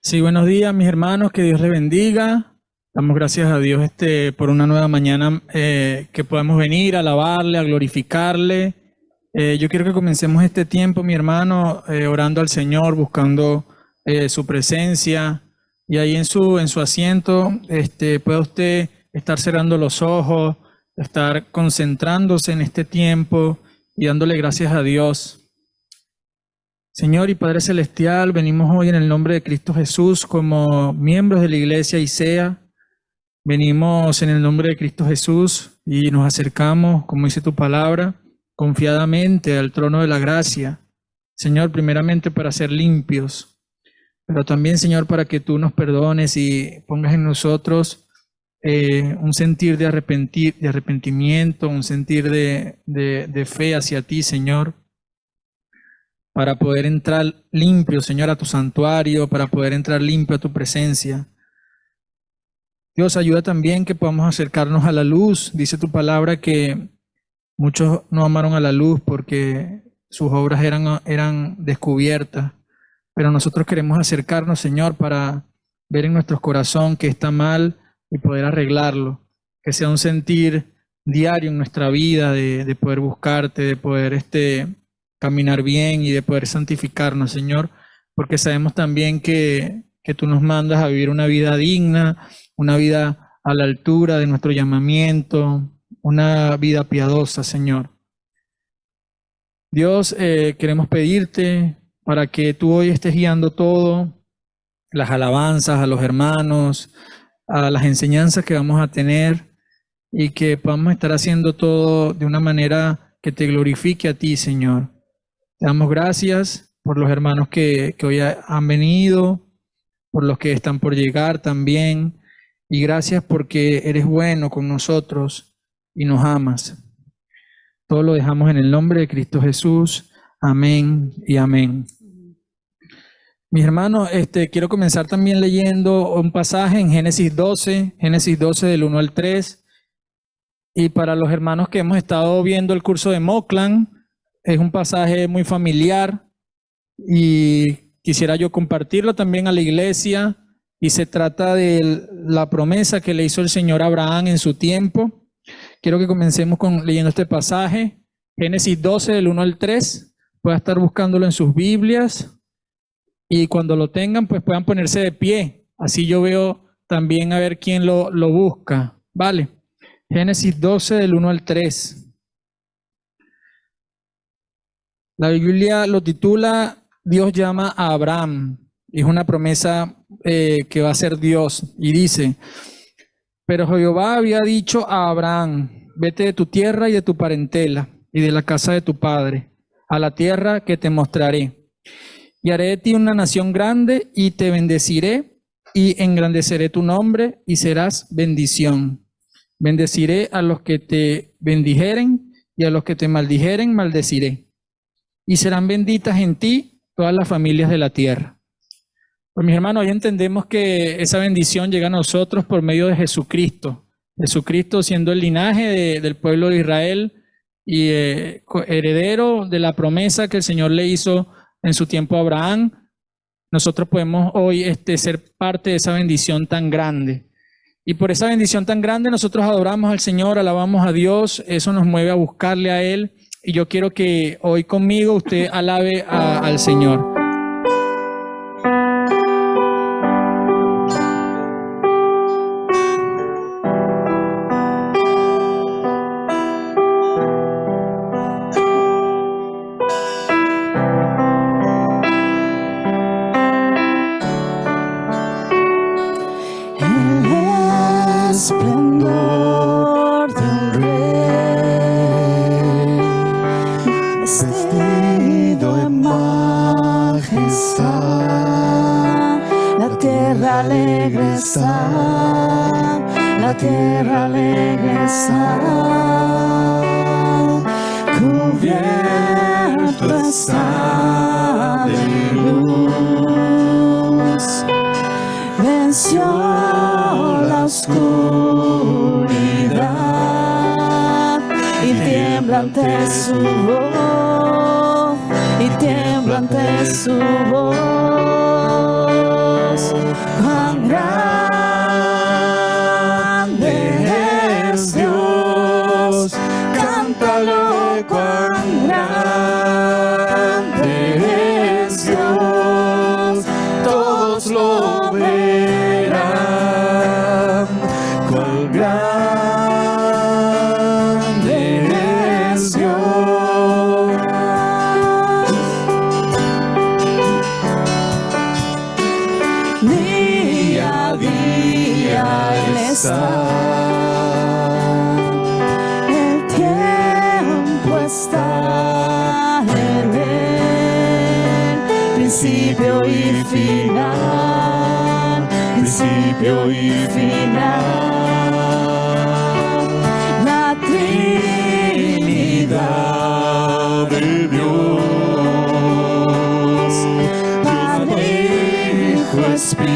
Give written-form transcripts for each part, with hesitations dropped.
Sí, buenos días, mis hermanos, que Dios les bendiga. Damos gracias a Dios por una nueva mañana que podamos venir a alabarle, a glorificarle. Yo quiero que comencemos este tiempo, mi hermano, orando al Señor, buscando su presencia. Y ahí en su asiento, pueda usted estar cerrando los ojos, estar concentrándose en este tiempo y dándole gracias a Dios. Señor y Padre Celestial, venimos hoy en el nombre de Cristo Jesús como miembros de la Iglesia ISEA. Venimos en el nombre de Cristo Jesús y nos acercamos, como dice tu palabra, confiadamente al trono de la gracia. Señor, primeramente para ser limpios, pero también, Señor, para que tú nos perdones y pongas en nosotros un sentir de arrepentimiento, un sentir de fe hacia ti, Señor, para poder entrar limpio, Señor, a tu santuario, para poder entrar limpio a tu presencia. Dios, ayuda también que podamos acercarnos a la luz. Dice tu palabra que muchos no amaron a la luz porque sus obras eran descubiertas, pero nosotros queremos acercarnos, Señor, para ver en nuestro corazón que está mal y poder arreglarlo, que sea un sentir diario en nuestra vida de poder buscarte, de poder caminar bien y de poder santificarnos, Señor, porque sabemos también que tú nos mandas a vivir una vida digna, una vida a la altura de nuestro llamamiento, una vida piadosa, Señor. Dios, queremos pedirte para que tú hoy estés guiando todo, las alabanzas a los hermanos, a las enseñanzas que vamos a tener y que podamos estar haciendo todo de una manera que te glorifique a ti, Señor. Te damos gracias por los hermanos que hoy han venido, por los que están por llegar también, y gracias porque eres bueno con nosotros y nos amas. Todo lo dejamos en el nombre de Cristo Jesús. Amén y amén. Mis hermanos, quiero comenzar también leyendo un pasaje en Génesis 12 del 1 al 3. Y para los hermanos que hemos estado viendo el curso de Moclan, es un pasaje muy familiar y quisiera yo compartirlo también a la iglesia, y se trata de la promesa que le hizo el Señor a Abraham en su tiempo. Quiero que comencemos leyendo este pasaje, Génesis 12 del 1 al 3. Pueden estar buscándolo en sus Biblias y cuando lo tengan pues puedan ponerse de pie, así yo veo también a ver quién lo busca. Vale, Génesis 12 del 1 al 3. La Biblia lo titula Dios llama a Abraham. Es una promesa que va a ser Dios. Y dice, pero Jehová había dicho a Abraham, vete de tu tierra y de tu parentela y de la casa de tu padre, a la tierra que te mostraré. Y haré de ti una nación grande y te bendeciré y engrandeceré tu nombre y serás bendición. Bendeciré a los que te bendijeren y a los que te maldijeren maldeciré. Y serán benditas en ti todas las familias de la tierra. Pues mis hermanos, hoy entendemos que esa bendición llega a nosotros por medio de Jesucristo. Jesucristo siendo el linaje del pueblo de Israel y heredero de la promesa que el Señor le hizo en su tiempo a Abraham. Nosotros podemos hoy ser parte de esa bendición tan grande. Y por esa bendición tan grande nosotros adoramos al Señor, alabamos a Dios, eso nos mueve a buscarle a Él. Y yo quiero que hoy conmigo usted alabe al Señor. El esplendor de un rey, vestido en majestad, la tierra alegre está, la tierra alegre está, cubierto está de luz, venció la oscuridad y tiembla ante su voz, y tiembla ante su voz. está. El tiempo está en él. Principio y final. Principio y final. La Trinidad de Dios, Padre, Hijo, Espíritu,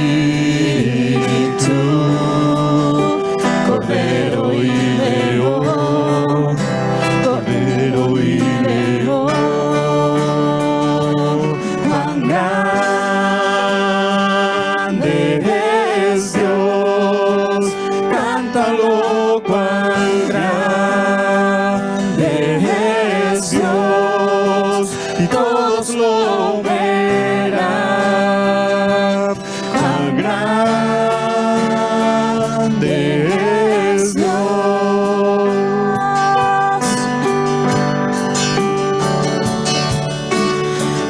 Cordero y León, Cordero y León. Cuán grande es Dios, cántalo, cuán grande es Dios, y todos lo verán. Cuán grande es Dios.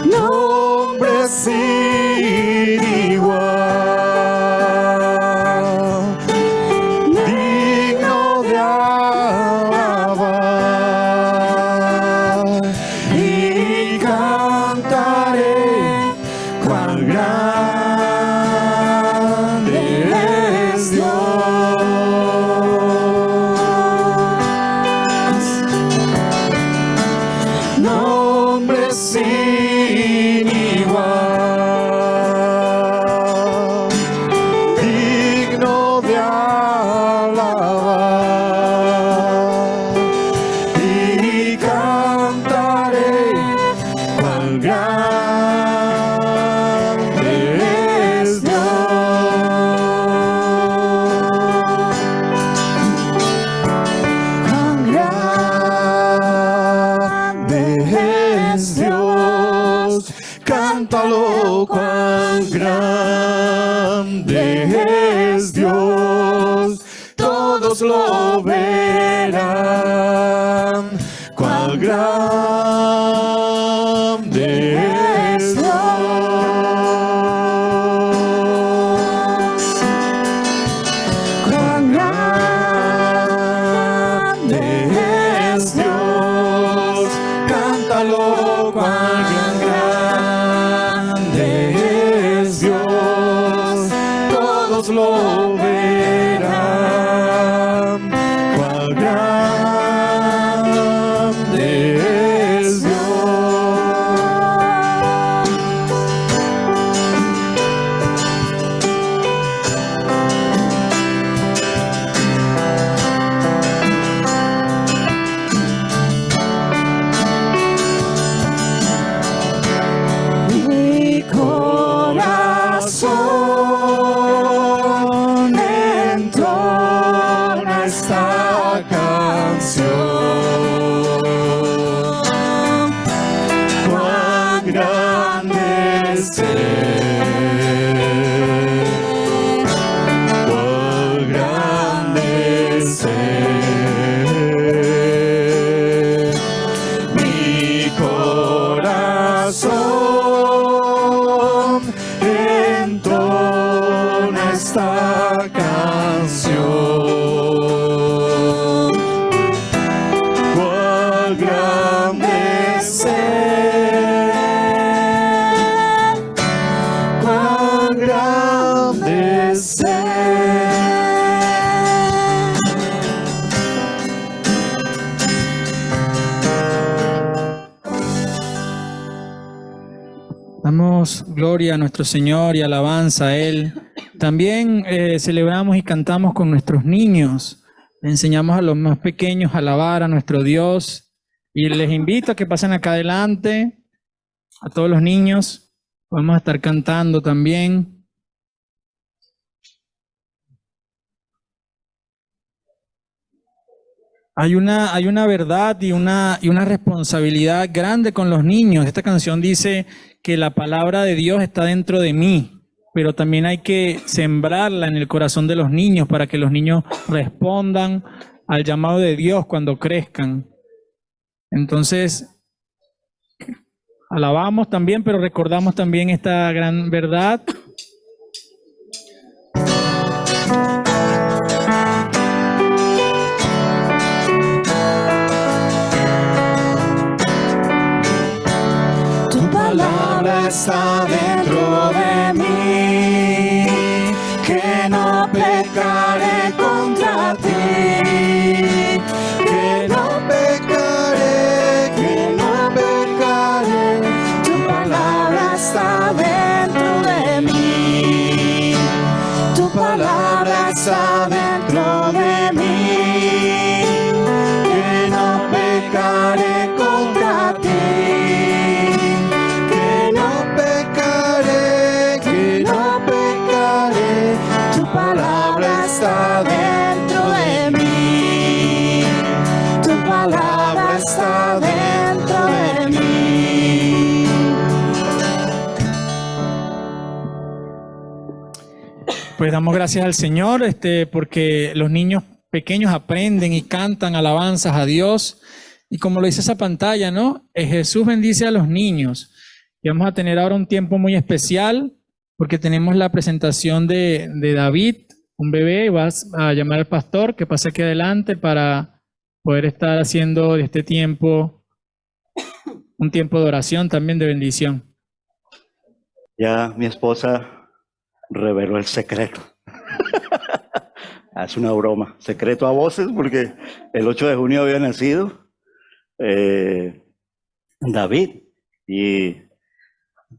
Nombre sin igual, digno de alabar, y cantaré cuán grande es Dios. Nombre sin igual, digno de alabar, y cantaré cuán grande es Dios. Cuán grande es Dios, cántalo, cuán grande es Dios, todos lo verán. Cuán grande es Dios. Cuán grande es Dios, cántalo, cuán grande es Dios, todos lo verán. Cuán grande es Dios. Mi corazón entona esta canción. Cuán grande es Él, cuán grande es Él. Mi corazón entona esta canción. Cuán grande es Él, cuán grande es Él. Damos gloria a nuestro Señor y alabanza a Él. También celebramos y cantamos con nuestros niños. Le enseñamos a los más pequeños a alabar a nuestro Dios. Y les invito a que pasen acá adelante. A todos los niños. Vamos a estar cantando también. Hay una verdad y una responsabilidad grande con los niños. Esta canción dice que la palabra de Dios está dentro de mí, pero también hay que sembrarla en el corazón de los niños para que los niños respondan al llamado de Dios cuando crezcan. Entonces, alabamos también, pero recordamos también esta gran verdad. está dentro de mí, que no pecaré contra ti, que no pecaré, que no pecaré. Tu palabra está dentro de mí, tu palabra está dentro de mí, que no pecaré contra ti, que no pecaré, que no pecaré. Tu palabra está dentro de mí, tu palabra está dentro de mí. Pues damos gracias al Señor, porque los niños pequeños aprenden y cantan alabanzas a Dios. Y como lo dice esa pantalla, ¿no? Jesús bendice a los niños. Y vamos a tener ahora un tiempo muy especial, porque tenemos la presentación de David, un bebé. Vas a llamar al pastor que pase aquí adelante para poder estar haciendo de este tiempo un tiempo de oración, también de bendición. Ya mi esposa reveló el secreto. Es una broma, secreto a voces, porque el 8 de junio había nacido David, y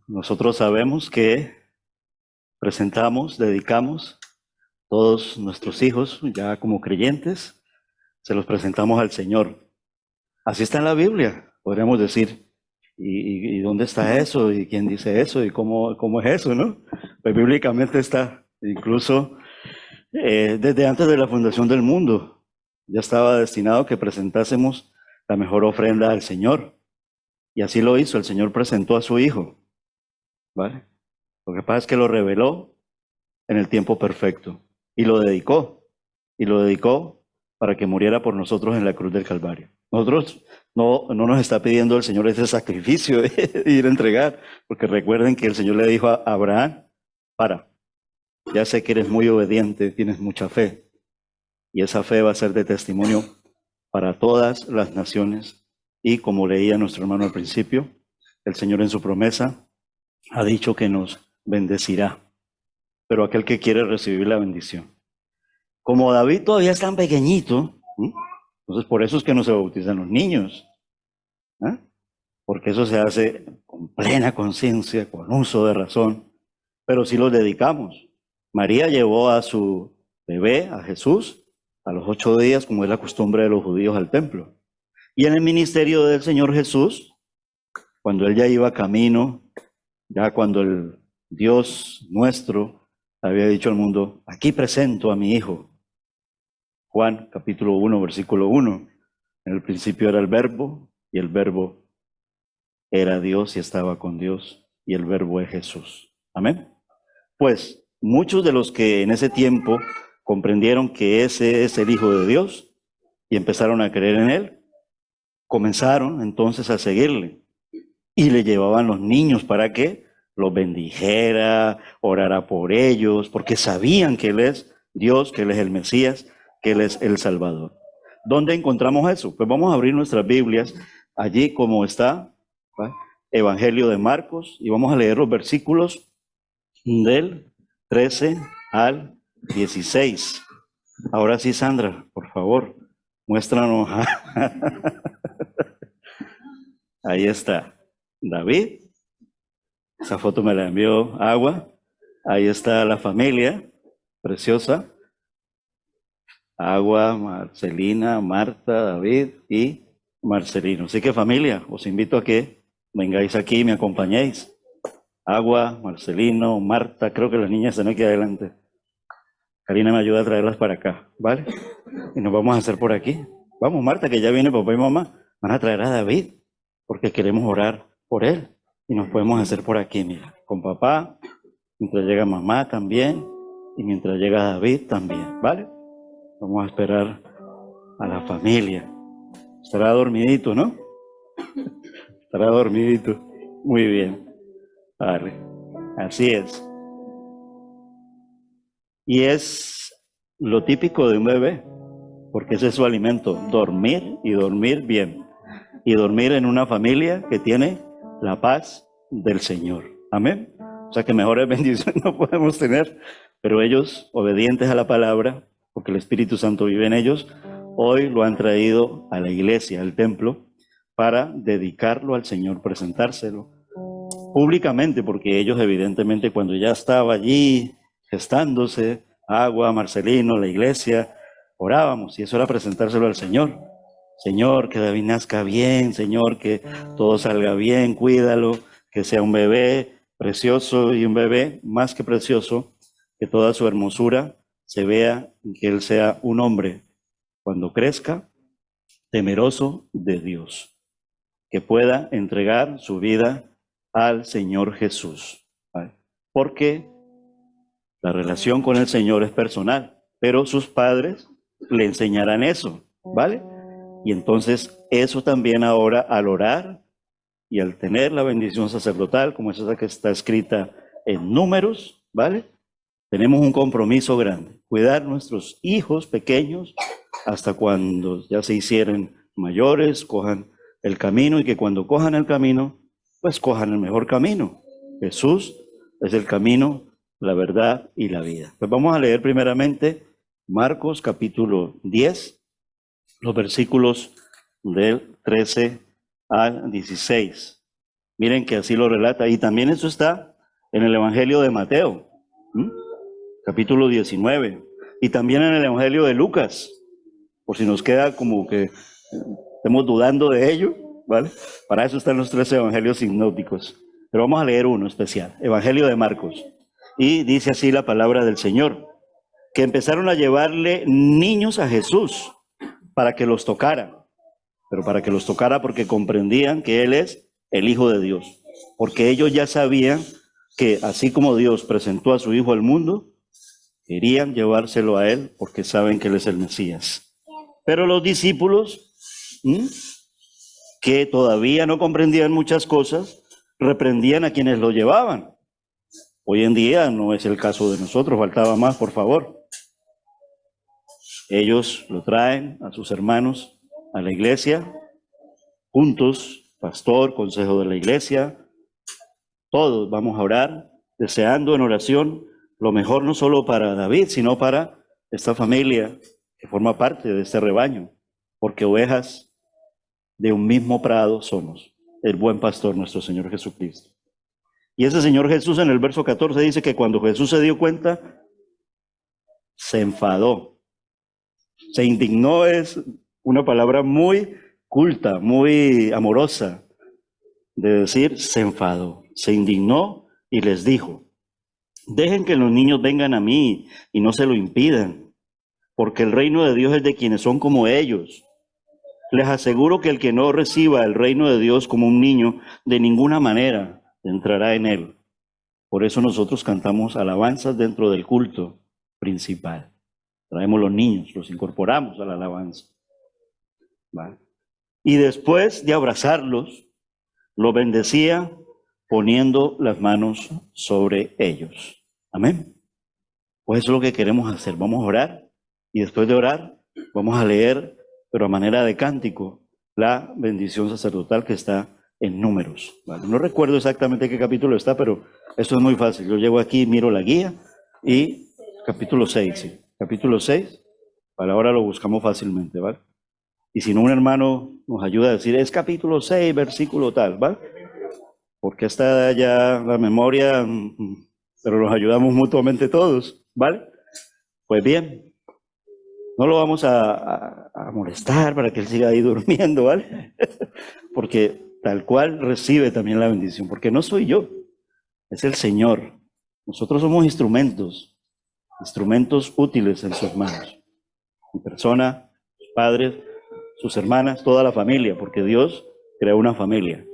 nosotros sabemos que presentamos, dedicamos todos nuestros hijos ya como creyentes, se los presentamos al Señor. Así está en la Biblia, podríamos decir. ¿Y dónde está eso? ¿Y quién dice eso? ¿Y cómo es eso, no? Pues bíblicamente está. Incluso desde antes de la fundación del mundo ya estaba destinado que presentásemos la mejor ofrenda al Señor. Y así lo hizo. El Señor presentó a su Hijo, ¿vale? Lo que pasa es que lo reveló en el tiempo perfecto y lo dedicó. Y lo dedicó para que muriera por nosotros en la cruz del Calvario. Nosotros no nos está pidiendo el Señor ese sacrificio de ir a entregar, porque recuerden que el Señor le dijo a Abraham: ya sé que eres muy obediente, tienes mucha fe, y esa fe va a ser de testimonio para todas las naciones. Y como leía nuestro hermano al principio, el Señor en su promesa ha dicho que nos bendecirá, pero aquel que quiere recibir la bendición. Como David todavía es tan pequeñito, entonces por eso es que no se bautizan los niños, porque eso se hace con plena conciencia, con uso de razón, pero sí los dedicamos. María llevó a su bebé, a Jesús, a los 8 días, como es la costumbre de los judíos, al templo. Y en el ministerio del Señor Jesús, cuando él ya iba camino, ya cuando el Dios nuestro había dicho al mundo: aquí presento a mi Hijo. Juan capítulo 1, versículo 1. En el principio era el Verbo, y el Verbo era Dios y estaba con Dios, y el Verbo es Jesús. Amén. Pues muchos de los que en ese tiempo comprendieron que ese es el Hijo de Dios y empezaron a creer en él, comenzaron entonces a seguirle y le llevaban los niños para que los bendijera, orara por ellos, porque sabían que él es Dios, que él es el Mesías, que él es el Salvador. ¿Dónde encontramos eso? Pues vamos a abrir nuestras Biblias allí como está, ¿va? Evangelio de Marcos, y vamos a leer los versículos del 13 al 16. Ahora sí, Sandra, por favor, muéstranos. Ahí está David. Esa foto me la envió Agua. Ahí está la familia preciosa. Agua, Marcelina, Marta, David y Marcelino. Así que, familia, os invito a que vengáis aquí y me acompañéis. Agua, Marcelino, Marta, creo que las niñas están aquí adelante. Karina me ayuda a traerlas para acá, ¿vale? Y nos vamos a hacer por aquí. Vamos, Marta, que ya viene papá y mamá. Van a traer a David, porque queremos orar por él. Y nos podemos hacer por aquí, mira, con papá, mientras llega mamá también, y mientras llega David también, ¿vale? Vamos a esperar a la familia. Estará dormidito, ¿no? Estará dormidito. Muy bien. Vale. Así es. Y es lo típico de un bebé, porque ese es su alimento, dormir y dormir bien. Y dormir en una familia que tiene la paz del Señor. Amén. O sea que mejores bendiciones no podemos tener, pero ellos, obedientes a la palabra, porque el Espíritu Santo vive en ellos, hoy lo han traído a la iglesia, al templo, para dedicarlo al Señor, presentárselo públicamente, porque ellos evidentemente cuando ya estaba allí gestándose, Agua, Marcelino, la iglesia, orábamos y eso era presentárselo al Señor. Señor, que David nazca bien, Señor, que todo salga bien, cuídalo, que sea un bebé precioso y un bebé más que precioso, que toda su hermosura se vea y que él sea un hombre cuando crezca, temeroso de Dios, que pueda entregar su vida al Señor Jesús, ¿vale? Porque la relación con el Señor es personal, pero sus padres le enseñarán eso, ¿vale? Y entonces eso también ahora al orar y al tener la bendición sacerdotal, como es esa que está escrita en Números, ¿vale? Tenemos un compromiso grande, cuidar nuestros hijos pequeños hasta cuando ya se hicieran mayores, cojan el camino y que cuando cojan el camino, pues cojan el mejor camino. Jesús es el camino, la verdad y la vida. Pues vamos a leer primeramente Marcos capítulo 10, los versículos del 13 al 16. Miren que así lo relata. Y también eso está en el Evangelio de Mateo, capítulo 19. Y también en el Evangelio de Lucas, por si nos queda como que estemos dudando de ello, ¿vale? Para eso están los 13 evangelios sinópticos. Pero vamos a leer uno especial, Evangelio de Marcos. Y dice así la palabra del Señor, que empezaron a llevarle niños a Jesús para que los tocara. Pero para que los tocara porque comprendían que Él es el Hijo de Dios. Porque ellos ya sabían que así como Dios presentó a su Hijo al mundo, querían llevárselo a Él porque saben que Él es el Mesías. Pero los discípulos, que todavía no comprendían muchas cosas, reprendían a quienes lo llevaban. Hoy en día no es el caso de nosotros, faltaba más, por favor. Ellos lo traen a sus hermanos a la iglesia, juntos, pastor, consejo de la iglesia, todos vamos a orar, deseando en oración lo mejor no solo para David, sino para esta familia que forma parte de este rebaño, porque ovejas de un mismo prado somos, el buen pastor, nuestro Señor Jesucristo. Y ese Señor Jesús en el verso 14 dice que cuando Jesús se dio cuenta, se enfadó, se indignó, es una palabra muy culta, muy amorosa, de decir se enfadó, se indignó y les dijo, dejen que los niños vengan a mí y no se lo impidan, porque el reino de Dios es de quienes son como ellos. Les aseguro que el que no reciba el reino de Dios como un niño, de ninguna manera entrará en él. Por eso nosotros cantamos alabanzas dentro del culto principal. Traemos los niños, los incorporamos a la alabanza. ¿Vale? Y después de abrazarlos, los bendecía poniendo las manos sobre ellos. Amén. Pues eso es lo que queremos hacer. Vamos a orar y después de orar vamos a leer, pero a manera de cántico, la bendición sacerdotal que está en Números. ¿Vale? No recuerdo exactamente qué capítulo está, pero esto es muy fácil. Yo llego aquí, miro la guía y capítulo 6, sí. Capítulo 6, para ahora lo buscamos fácilmente, ¿vale? Y si no, un hermano nos ayuda a decir, es capítulo 6, versículo tal, ¿vale? Porque está ya la memoria, pero nos ayudamos mutuamente todos, ¿vale? Pues bien, no lo vamos a molestar para que él siga ahí durmiendo, ¿vale? Porque tal cual recibe también la bendición, porque no soy yo, es el Señor. Nosotros somos instrumentos útiles en sus manos. Mi persona, sus padres, sus hermanas, toda la familia, porque Dios creó una familia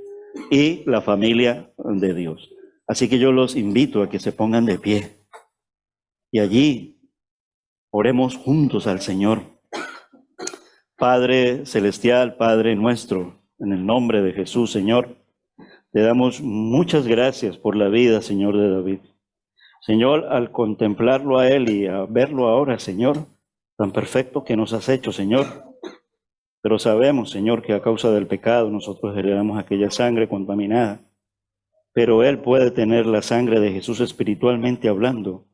y la familia de Dios. Así que yo los invito a que se pongan de pie y allí oremos juntos al Señor. Padre celestial, Padre nuestro, en el nombre de Jesús, Señor, te damos muchas gracias por la vida, Señor, de David. Señor, al contemplarlo a él y a verlo ahora, Señor, tan perfecto que nos has hecho, Señor. Pero sabemos, Señor, que a causa del pecado nosotros heredamos aquella sangre contaminada. pero él puede tener la sangre de Jesús espiritualmente hablando,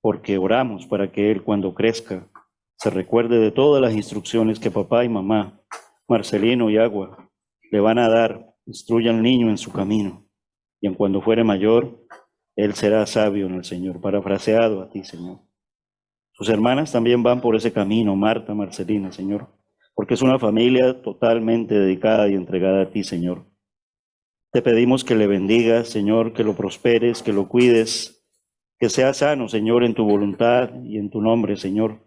porque oramos para que él, cuando crezca, se recuerde de todas las instrucciones que papá y mamá, Marcelino y Agua, le van a dar. Instruya al niño en su camino, y en cuando fuere mayor, él será sabio en el Señor. Parafraseado a ti, Señor. Sus hermanas también van por ese camino, Marta, Marcelina, Señor, porque es una familia totalmente dedicada y entregada a ti, Señor. Te pedimos que le bendigas, Señor, que lo prosperes, que lo cuides, que sea sano, Señor, en tu voluntad y en tu nombre, Señor.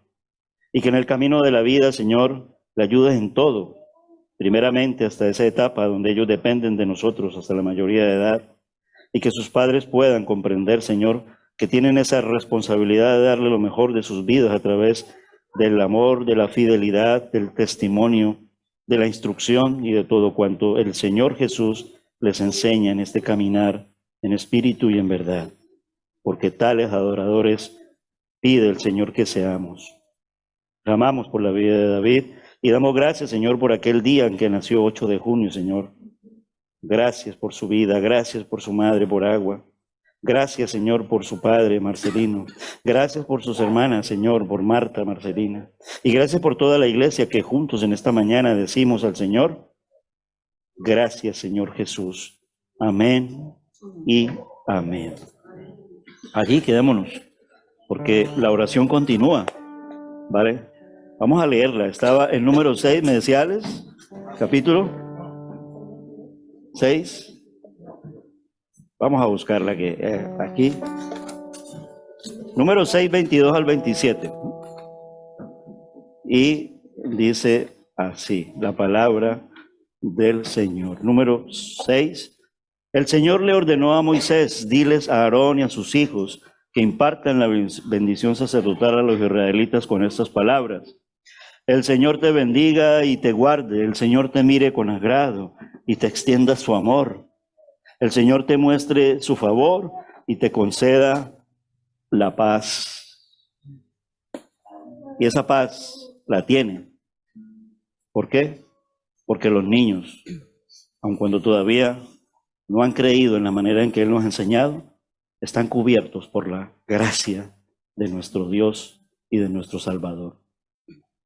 Y que en el camino de la vida, Señor, le ayudes en todo. Primeramente hasta esa etapa donde ellos dependen de nosotros, hasta la mayoría de edad. Y que sus padres puedan comprender, Señor, que tienen esa responsabilidad de darle lo mejor de sus vidas a través del amor, de la fidelidad, del testimonio, de la instrucción y de todo cuanto el Señor Jesús les enseña en este caminar en espíritu y en verdad, porque tales adoradores pide el Señor que seamos. Clamamos por la vida de David y damos gracias, Señor, por aquel día en que nació 8 de junio, Señor. Gracias por su vida, gracias por su madre, por Agua. Gracias, Señor, por su padre, Marcelino. Gracias por sus hermanas, Señor, por Marta, Marcelina. Y gracias por toda la iglesia que juntos en esta mañana decimos al Señor, gracias, Señor Jesús. Amén y amén. Allí quedémonos, porque la oración continúa, ¿vale? Vamos a leerla. Estaba en número 6, me decía Alex, capítulo 6. Vamos a buscarla aquí. Número 6, 22 al 27. Y dice así, la palabra del Señor. Número 6. El Señor le ordenó a Moisés, diles a Aarón y a sus hijos que impartan la bendición sacerdotal a los israelitas con estas palabras. El Señor te bendiga y te guarde, el Señor te mire con agrado y te extienda su amor. El Señor te muestre su favor y te conceda la paz. Y esa paz la tiene. ¿Por qué? Porque los niños, aun cuando todavía no han creído en la manera en que Él nos ha enseñado, están cubiertos por la gracia de nuestro Dios y de nuestro Salvador.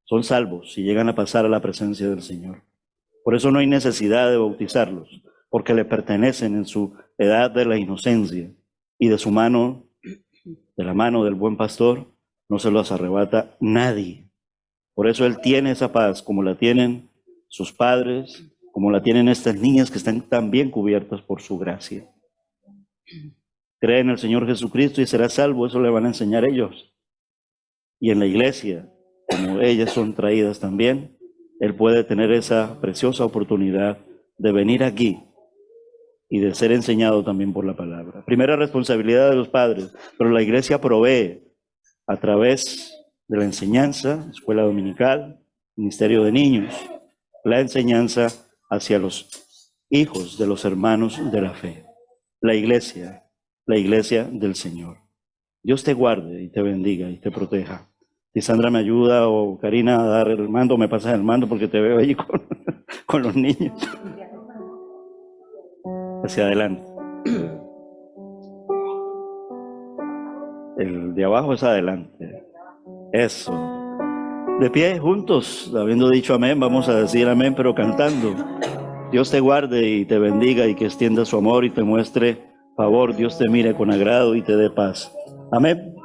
Son salvos si llegan a pasar a la presencia del Señor. Por eso no hay necesidad de bautizarlos, porque le pertenecen en su edad de la inocencia, y de su mano, de la mano del buen pastor, no se los arrebata nadie. Por eso Él tiene esa paz, como la tienen sus padres, como la tienen estas niñas que están tan bien cubiertas por su gracia. Cree en el Señor Jesucristo y será salvo, eso le van a enseñar ellos. Y en la iglesia, como ellas son traídas también, él puede tener esa preciosa oportunidad de venir aquí y de ser enseñado también por la palabra. Primera responsabilidad de los padres, pero la iglesia provee a través de la enseñanza, escuela dominical, ministerio de niños, la enseñanza hacia los hijos de los hermanos de la fe. La iglesia del Señor. Dios te guarde y te bendiga y te proteja. Si Sandra me ayuda o Karina a dar el mando, me pasas el mando porque te veo allí con los niños. Hacia adelante. El de abajo es adelante. Eso. De pie, juntos, habiendo dicho amén, vamos a decir amén, pero cantando. Dios te guarde y te bendiga y que extienda su amor y te muestre favor. Dios te mire con agrado y te dé paz. Amén.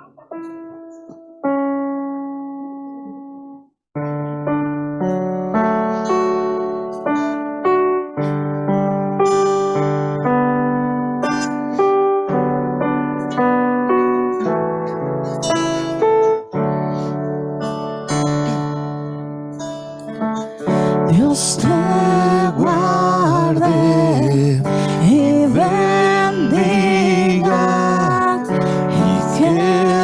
Dios te guarde y bendiga y que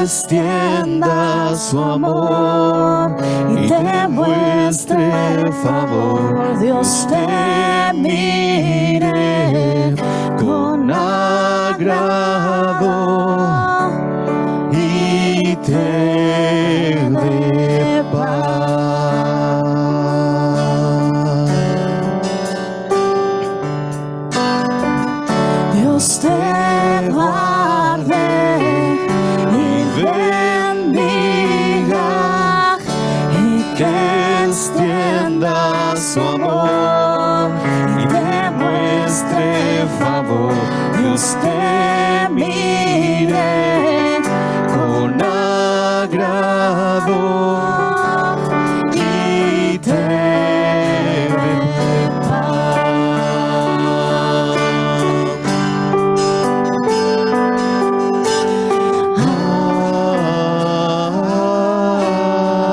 extienda su amor y te muestre favor. Dios te mire con agrado y te dé paz. Dios te Dios te mire con agrado y te dé paz.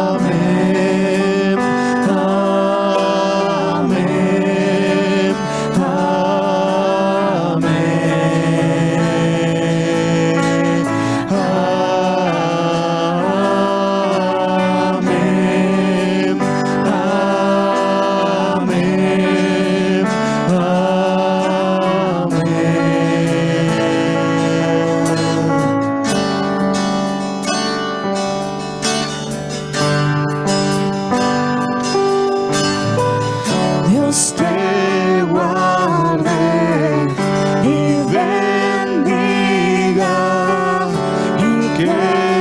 Amén, amén, Dios te guarde y bendiga y que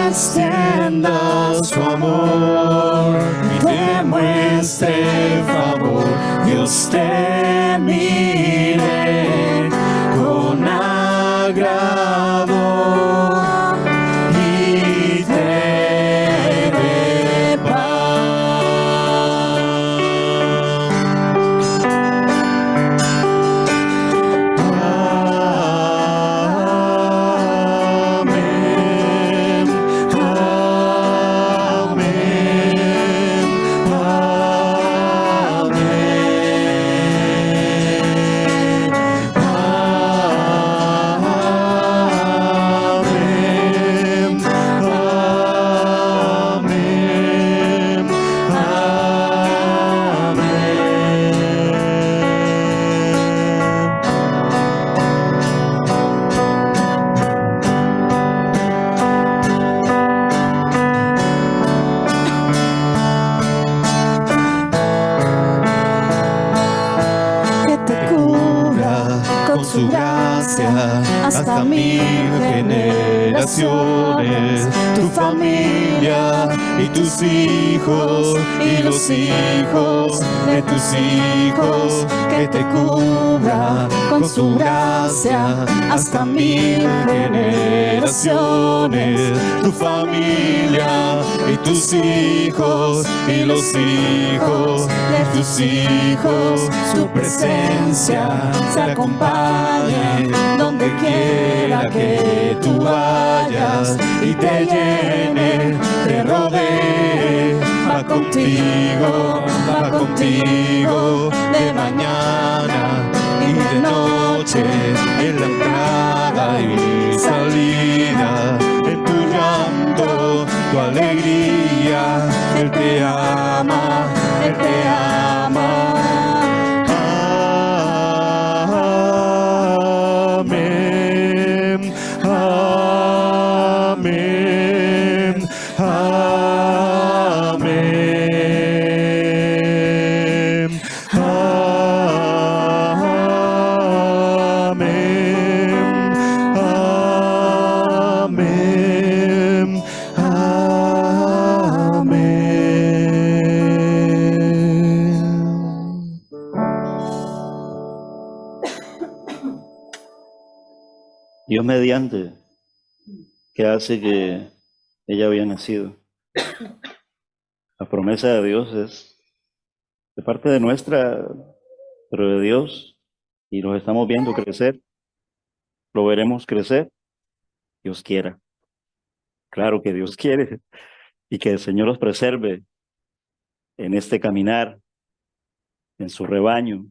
extienda su amor y te muestre favor. Dios te mire con agrado y te dé paz. Amén, su gracia hasta 1000 generaciones, tu familia y tus hijos y los hijos de tus hijos, que te cubra con su gracia hasta 1000 generaciones, tu familia y tus hijos y los hijos de tus hijos, su presencia se acompañe donde quiera que tú vayas y te llene, te rodee, va contigo de mañana y de noche, en la entrada y salida, en tu llanto, tu alegría, Él te ama, Él te ama. Amén, amén, amén, amén, amén, amén. Dios mediante, que hace que ella había nacido. La promesa de Dios es de parte de nuestra, pero de Dios, y los estamos viendo crecer, lo veremos crecer, Dios quiera. Claro que Dios quiere, y que el Señor los preserve en este caminar, en su rebaño,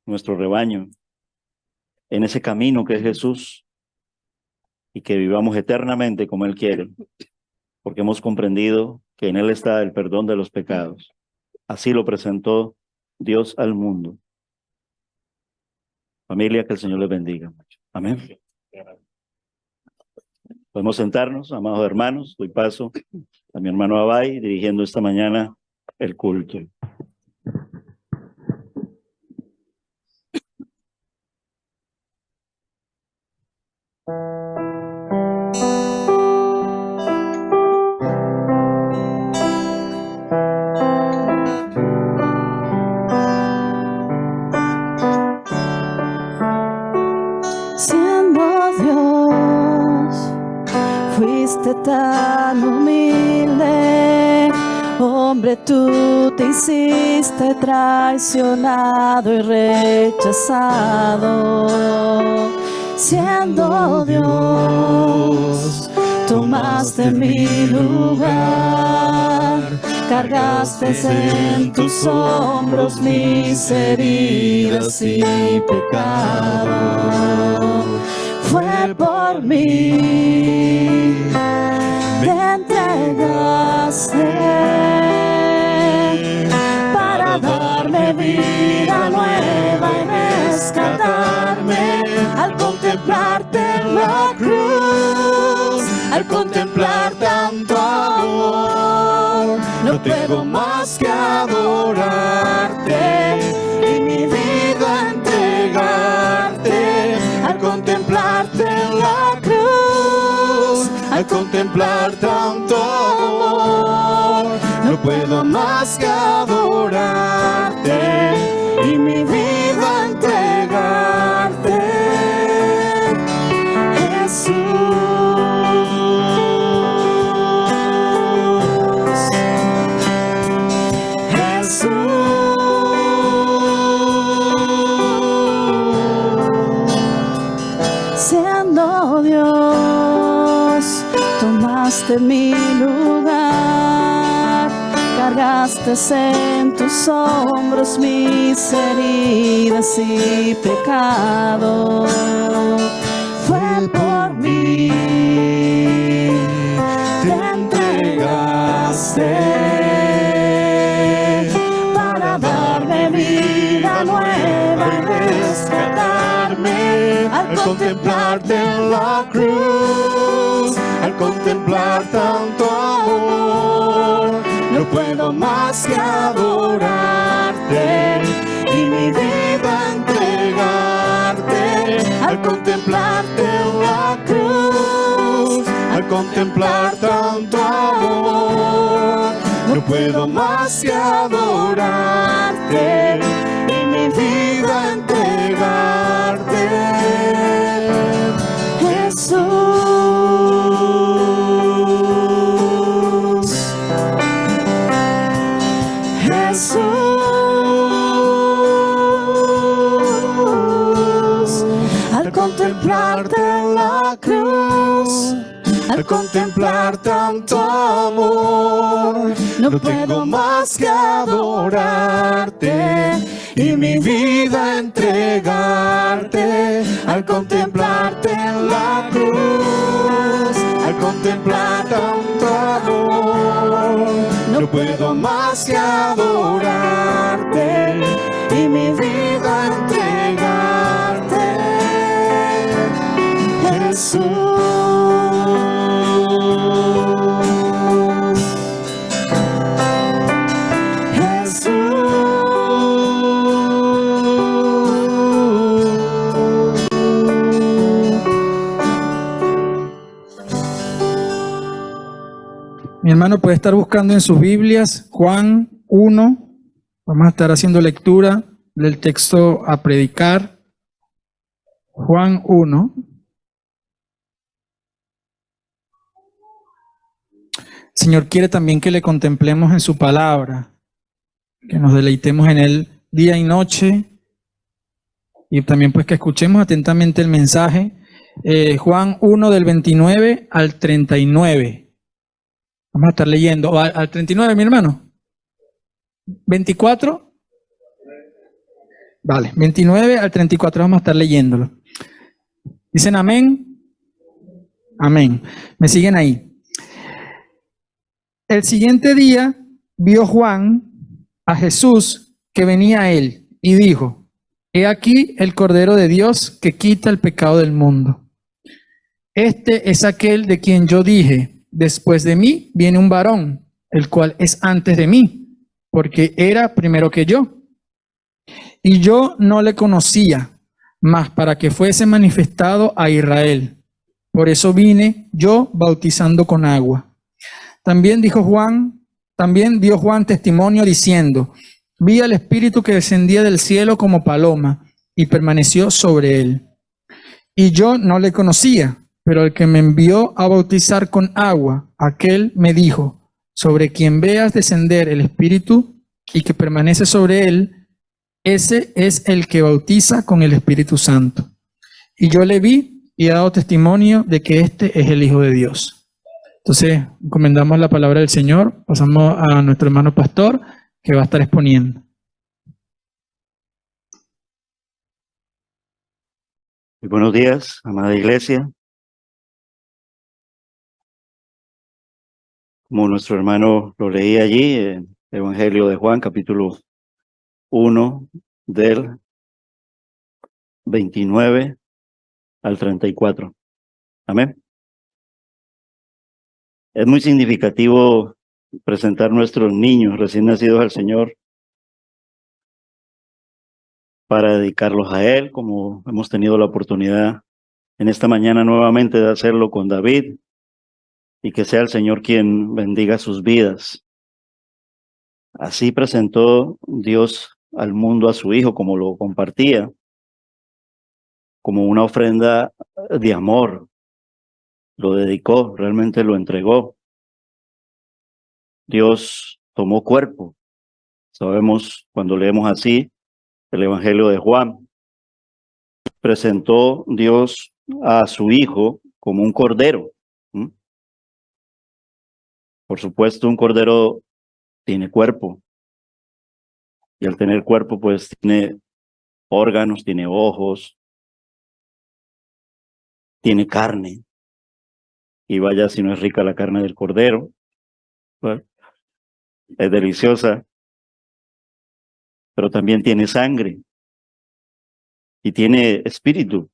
nuestro rebaño, en ese camino que es Jesús, y que vivamos eternamente como Él quiere, porque hemos comprendido que en Él está el perdón de los pecados. Así lo presentó Dios al mundo. Familia, que el Señor les bendiga mucho. Amén. Podemos sentarnos, amados hermanos. Doy paso a mi hermano Abay, dirigiendo esta mañana el culto. Siendo Fuiste tan humilde, hombre, tú te hiciste traicionado y rechazado. Siendo Dios, tomaste mi lugar, cargaste en tus hombros mis heridas y pecado. Fue por mí, te entregaste para darme vida nueva y rescatarme. Al contemplarte en la cruz, al contemplar tanto amor, no puedo más que adorarte y mi vida entregarte. Al contemplarte en la cruz, al contemplar tanto amor, no puedo más que adorarte y mi vida entregarte. Jesús, Jesús. Siendo Dios, tomaste mi lugar, cargaste en tus hombros mis heridas y pecado. Fue por mí, te entregaste para darme vida nueva y rescatarme. Al contemplarte en la cruz, al contemplar tanto amor, no puedo más que adorarte y mi vida entregarte. Al contemplarte en la cruz, al contemplar tanto amor, no puedo más que adorarte y mi vida entregarte. Jesús, Jesús. Al contemplarte en la cruz, al contemplar tanto amor, no puedo más que adorarte y mi vida entregarte. Al contemplarte en la cruz, al contemplar tanto amor, no puedo más que adorarte y mi vida entregarte. Jesús. Mi hermano puede estar buscando en sus Biblias Juan 1. Vamos a estar haciendo lectura del texto a predicar. Juan 1. El Señor quiere también que le contemplemos en su palabra, que nos deleitemos en él día y noche, y también pues que escuchemos atentamente el mensaje. Juan 1 del 29 al 39. Vamos a estar leyendo. Al 39, mi hermano. 24. Vale, 29 al 34 vamos a estar leyéndolo. ¿Dicen amén? Amén. ¿Me siguen ahí? El siguiente día vio Juan a Jesús que venía a él y dijo: He aquí el Cordero de Dios que quita el pecado del mundo. Este es aquel de quien yo dije: Después de mí viene un varón, el cual es antes de mí, porque era primero que yo. Y yo no le conocía, mas para que fuese manifestado a Israel. Por eso vine yo bautizando con agua. También dio Juan testimonio diciendo: Vi al Espíritu que descendía del cielo como paloma y permaneció sobre él. Y yo no le conocía, Pero el que me envió a bautizar con agua, aquel me dijo, sobre quien veas descender el Espíritu y que permanece sobre él, ese es el que bautiza con el Espíritu Santo. Y yo le vi y he dado testimonio de que este es el Hijo de Dios. Entonces, encomendamos la palabra del Señor, pasamos a nuestro hermano pastor que va a estar exponiendo. Muy buenos días, amada iglesia. Como nuestro hermano lo leía allí, en el Evangelio de Juan, capítulo 1, del 29 al 34. Amén. Es muy significativo presentar nuestros niños recién nacidos al Señor para dedicarlos a Él, como hemos tenido la oportunidad en esta mañana nuevamente de hacerlo con David, y que sea el Señor quien bendiga sus vidas. Así presentó Dios al mundo a su Hijo, como lo compartía, como una ofrenda de amor. Lo dedicó, realmente lo entregó. Dios tomó cuerpo. Sabemos cuando leemos así el Evangelio de Juan. Presentó Dios a su Hijo como un cordero. Por supuesto, un cordero tiene cuerpo. Y al tener cuerpo, pues tiene órganos, tiene ojos, tiene carne. Y vaya si no es rica la carne del cordero. Bueno, es deliciosa, pero también tiene sangre y tiene espíritu.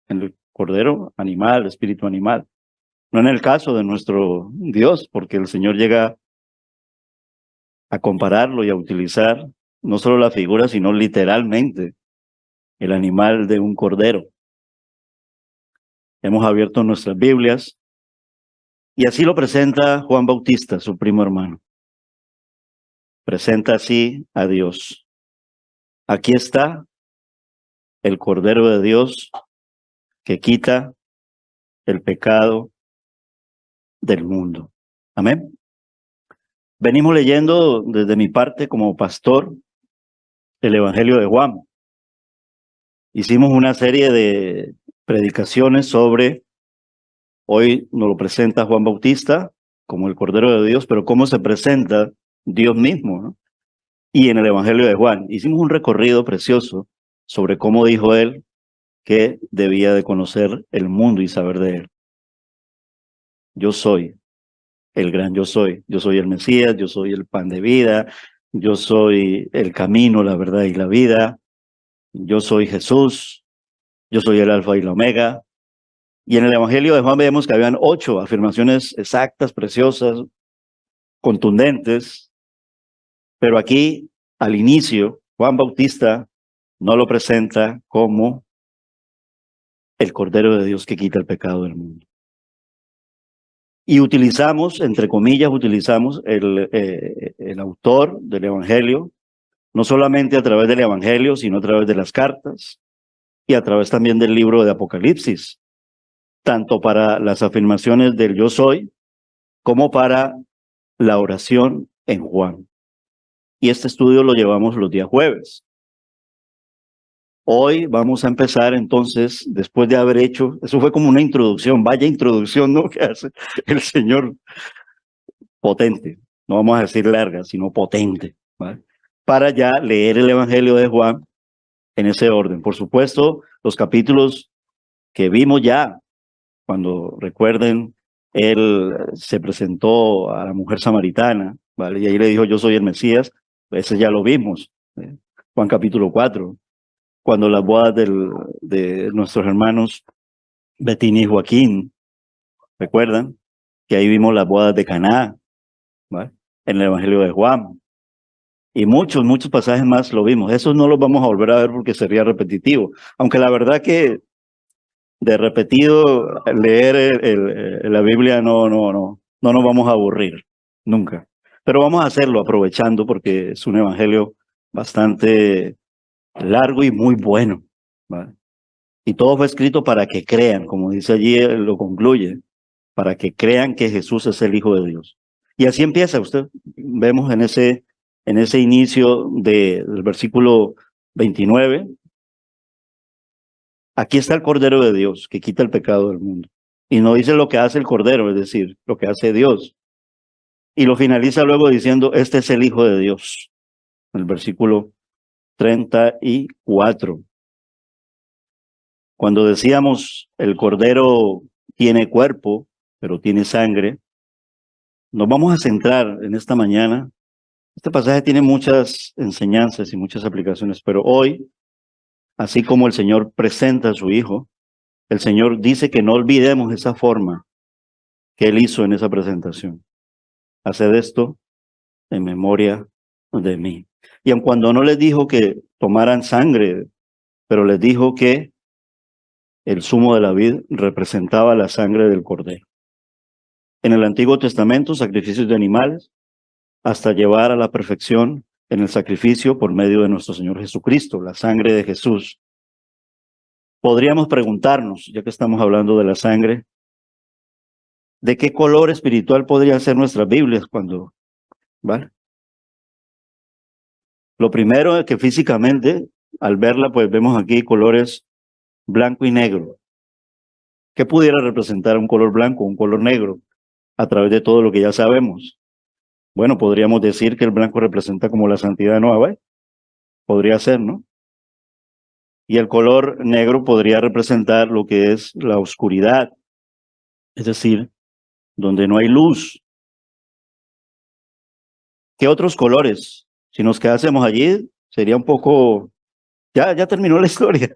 En el cordero animal, espíritu animal. No en el caso de nuestro Dios, porque el Señor llega a compararlo y a utilizar no solo la figura, sino literalmente el animal de un cordero. Hemos abierto nuestras Biblias y así lo presenta Juan Bautista, su primo hermano. Presenta así a Dios. Aquí está el Cordero de Dios que quita el pecado del mundo. Amén. Venimos leyendo desde mi parte como pastor el Evangelio de Juan. Hicimos una serie de predicaciones sobre, hoy nos lo presenta Juan Bautista como el Cordero de Dios, pero cómo se presenta Dios mismo, ¿no? Y en el Evangelio de Juan hicimos un recorrido precioso sobre cómo dijo él que debía de conocer el mundo y saber de él. Yo soy el gran yo soy el Mesías, yo soy el pan de vida, yo soy el camino, la verdad y la vida, yo soy Jesús, yo soy el alfa y la omega. Y en el Evangelio de Juan vemos que habían 8 afirmaciones exactas, preciosas, contundentes, pero aquí al inicio Juan Bautista no lo presenta como el Cordero de Dios que quita el pecado del mundo. Y utilizamos, entre comillas, el autor del Evangelio, no solamente a través del Evangelio, sino a través de las cartas y a través también del libro de Apocalipsis, tanto para las afirmaciones del yo soy, como para la oración en Juan. Y este estudio lo llevamos los días jueves. Hoy vamos a empezar entonces, después de haber hecho, eso fue como una introducción, vaya introducción, ¿no? Que hace el Señor, potente, no vamos a decir larga, sino potente, ¿vale? Para ya leer el Evangelio de Juan en ese orden. Por supuesto, los capítulos que vimos ya, cuando recuerden, él se presentó a la mujer samaritana, ¿vale? Y ahí le dijo, yo soy el Mesías, ese ya lo vimos, Juan capítulo 4. Cuando las bodas de nuestros hermanos Betín y Joaquín, ¿recuerdan? Que ahí vimos las bodas de Caná, ¿vale? En el Evangelio de Juan. Y muchos pasajes más lo vimos. Esos no los vamos a volver a ver porque sería repetitivo. Aunque la verdad que de repetido leer la Biblia no nos vamos a aburrir, nunca. Pero vamos a hacerlo aprovechando porque es un evangelio bastante largo y muy bueno, ¿vale? Y todo fue escrito para que crean, como dice allí, lo concluye, para que crean que Jesús es el Hijo de Dios. Y así empieza usted. Vemos en ese inicio del versículo 29, aquí está el Cordero de Dios que quita el pecado del mundo. Y no dice lo que hace el Cordero, es decir, lo que hace Dios. Y lo finaliza luego diciendo, este es el Hijo de Dios. El versículo 34. Cuando decíamos el Cordero tiene cuerpo, pero tiene sangre, nos vamos a centrar en esta mañana. Este pasaje tiene muchas enseñanzas y muchas aplicaciones, pero hoy, así como el Señor presenta a su Hijo, el Señor dice que no olvidemos esa forma que Él hizo en esa presentación. Haced esto en memoria de mí. Y aun cuando no les dijo que tomaran sangre, pero les dijo que el zumo de la vid representaba la sangre del Cordero. En el Antiguo Testamento, sacrificios de animales, hasta llevar a la perfección en el sacrificio por medio de nuestro Señor Jesucristo, la sangre de Jesús. Podríamos preguntarnos, ya que estamos hablando de la sangre, ¿de qué color espiritual podrían ser nuestras Biblias cuando, ¿vale? Lo primero es que físicamente, al verla, pues vemos aquí colores blanco y negro. ¿Qué pudiera representar un color blanco, un color negro, a través de todo lo que ya sabemos? Bueno, podríamos decir que el blanco representa como la santidad nueva, ¿eh? Podría ser, ¿no? Y el color negro podría representar lo que es la oscuridad, es decir, donde no hay luz. ¿Qué otros colores? Si nos quedásemos allí, sería un poco... Ya terminó la historia.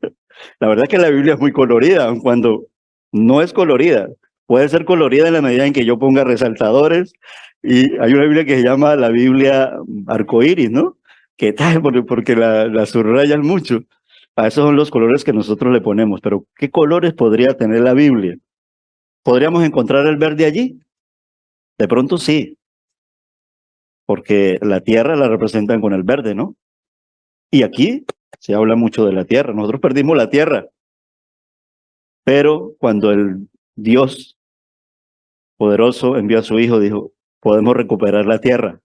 La verdad es que la Biblia es muy colorida, aun cuando no es colorida. Puede ser colorida en la medida en que yo ponga resaltadores. Y hay una Biblia que se llama la Biblia arcoíris, ¿no? Que tal, porque la subrayan mucho. A esos son los colores que nosotros le ponemos. Pero, ¿qué colores podría tener la Biblia? ¿Podríamos encontrar el verde allí? De pronto sí. Porque la tierra la representan con el verde, ¿no? Y aquí se habla mucho de la tierra. Nosotros perdimos la tierra. Pero cuando el Dios poderoso envió a su Hijo, dijo, podemos recuperar la tierra.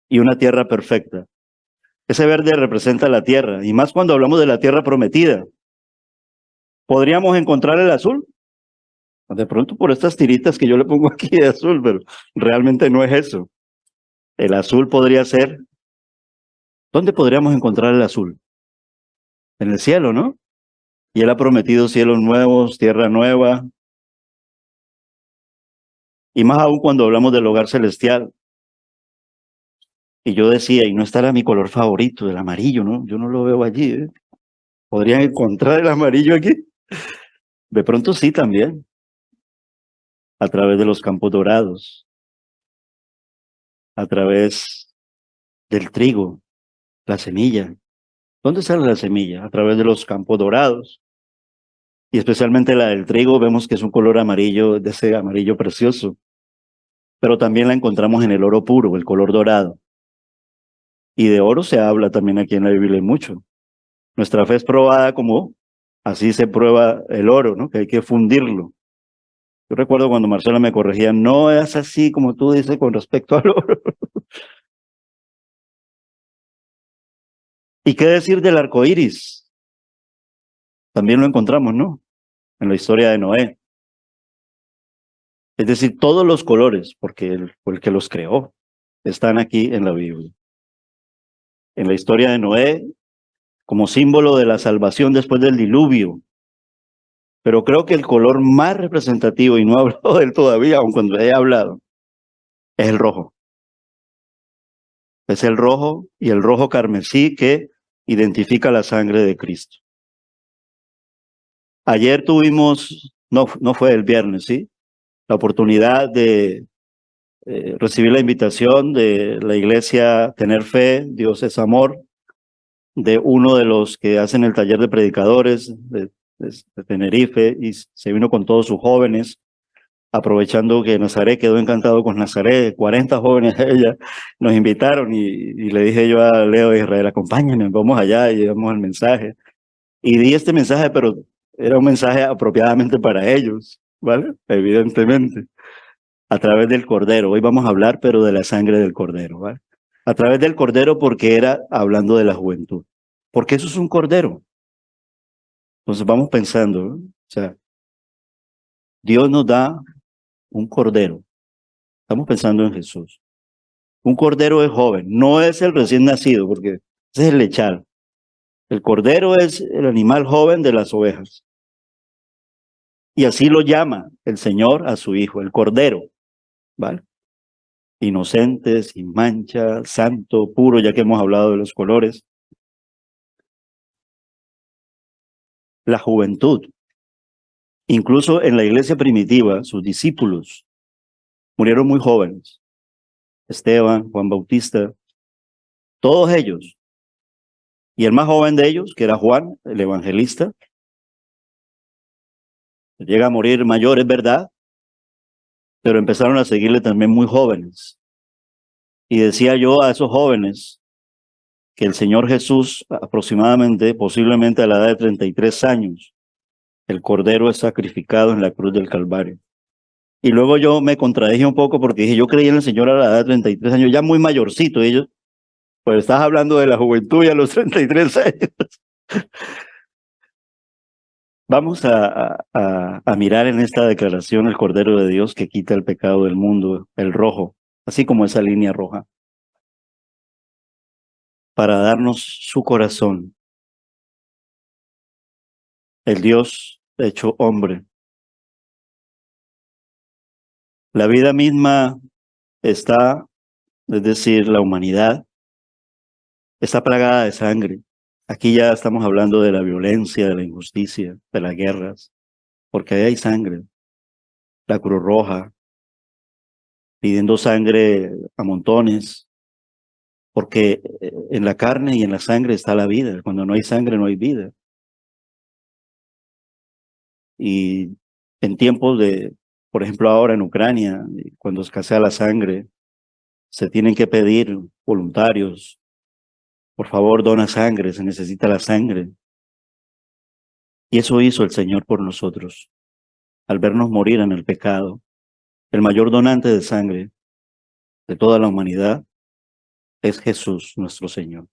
Y una tierra perfecta. Ese verde representa la tierra. Y más cuando hablamos de la tierra prometida. ¿Podríamos encontrar el azul? De pronto por estas tiritas que yo le pongo aquí de azul, pero realmente no es eso. El azul podría ser... ¿Dónde podríamos encontrar el azul? En el cielo, ¿no? Y Él ha prometido cielos nuevos, tierra nueva. Y más aún cuando hablamos del hogar celestial. Y yo decía, y no estará mi color favorito, el amarillo, ¿no? Yo no lo veo allí, ¿eh? ¿Podrían encontrar el amarillo aquí? De pronto sí también. A través de los campos dorados. A través del trigo, la semilla. ¿Dónde sale la semilla? A través de los campos dorados. Y especialmente la del trigo, vemos que es un color amarillo, de ese amarillo precioso. Pero también la encontramos en el oro puro, el color dorado. Y de oro se habla también aquí en la Biblia mucho. Nuestra fe es probada como así se prueba el oro, ¿no? Que hay que fundirlo. Yo recuerdo cuando Marcela me corregía, no es así como tú dices con respecto al oro. ¿Y qué decir del arco iris? También lo encontramos, ¿no? En la historia de Noé. Es decir, todos los colores, porque él fue el que los creó, están aquí en la Biblia. En la historia de Noé, como símbolo de la salvación después del diluvio. Pero creo que el color más representativo, y no he hablado de él todavía, aun cuando he hablado, es el rojo. Es el rojo y el rojo carmesí que identifica la sangre de Cristo. Ayer tuvimos, no fue el viernes, ¿sí? La oportunidad de recibir la invitación de la iglesia Tener Fe, Dios es Amor, de uno de los que hacen el taller de predicadores de Tenerife, y se vino con todos sus jóvenes, aprovechando que Nazaret quedó encantado con Nazaret. 40 jóvenes ella nos invitaron y le dije yo a Leo de Israel, acompáñame, vamos allá y llevamos el mensaje. Y di este mensaje, pero era un mensaje apropiadamente para ellos, ¿vale? Evidentemente, a través del Cordero. Hoy vamos a hablar, pero de la sangre del Cordero, ¿vale? A través del Cordero porque era hablando de la juventud. Porque eso es un Cordero. Entonces vamos pensando, ¿no? O sea, Dios nos da un Cordero. Estamos pensando en Jesús. Un Cordero es joven, no es el recién nacido, porque ese es el lechal. El Cordero es el animal joven de las ovejas. Y así lo llama el Señor a su Hijo, el Cordero, ¿vale? Inocente, sin mancha, santo, puro, ya que hemos hablado de los colores. La juventud. Incluso en la iglesia primitiva, sus discípulos murieron muy jóvenes. Esteban, Juan Bautista, todos ellos. Y el más joven de ellos, que era Juan, el evangelista, llega a morir mayor, es verdad, pero empezaron a seguirle también muy jóvenes. Y decía yo a esos jóvenes que el Señor Jesús, aproximadamente, posiblemente a la edad de 33 años, el Cordero es sacrificado en la cruz del Calvario. Y luego yo me contradije un poco porque dije, yo creí en el Señor a la edad de 33 años, ya muy mayorcito, y ellos, pues estás hablando de la juventud y a los 33 años. Vamos a mirar en esta declaración el Cordero de Dios que quita el pecado del mundo, el rojo, así como esa línea roja, para darnos su corazón. El Dios hecho hombre. La vida misma está, es decir, la humanidad, está plagada de sangre. Aquí ya estamos hablando de la violencia, de la injusticia, de las guerras, porque ahí hay sangre. La Cruz Roja, pidiendo sangre a montones, porque en la carne y en la sangre está la vida. Cuando no hay sangre no hay vida. Y en tiempos de, por ejemplo ahora en Ucrania, cuando escasea la sangre, se tienen que pedir voluntarios. Por favor, dona sangre, se necesita la sangre. Y eso hizo el Señor por nosotros, al vernos morir en el pecado. El mayor donante de sangre de toda la humanidad es Jesús, nuestro Señor.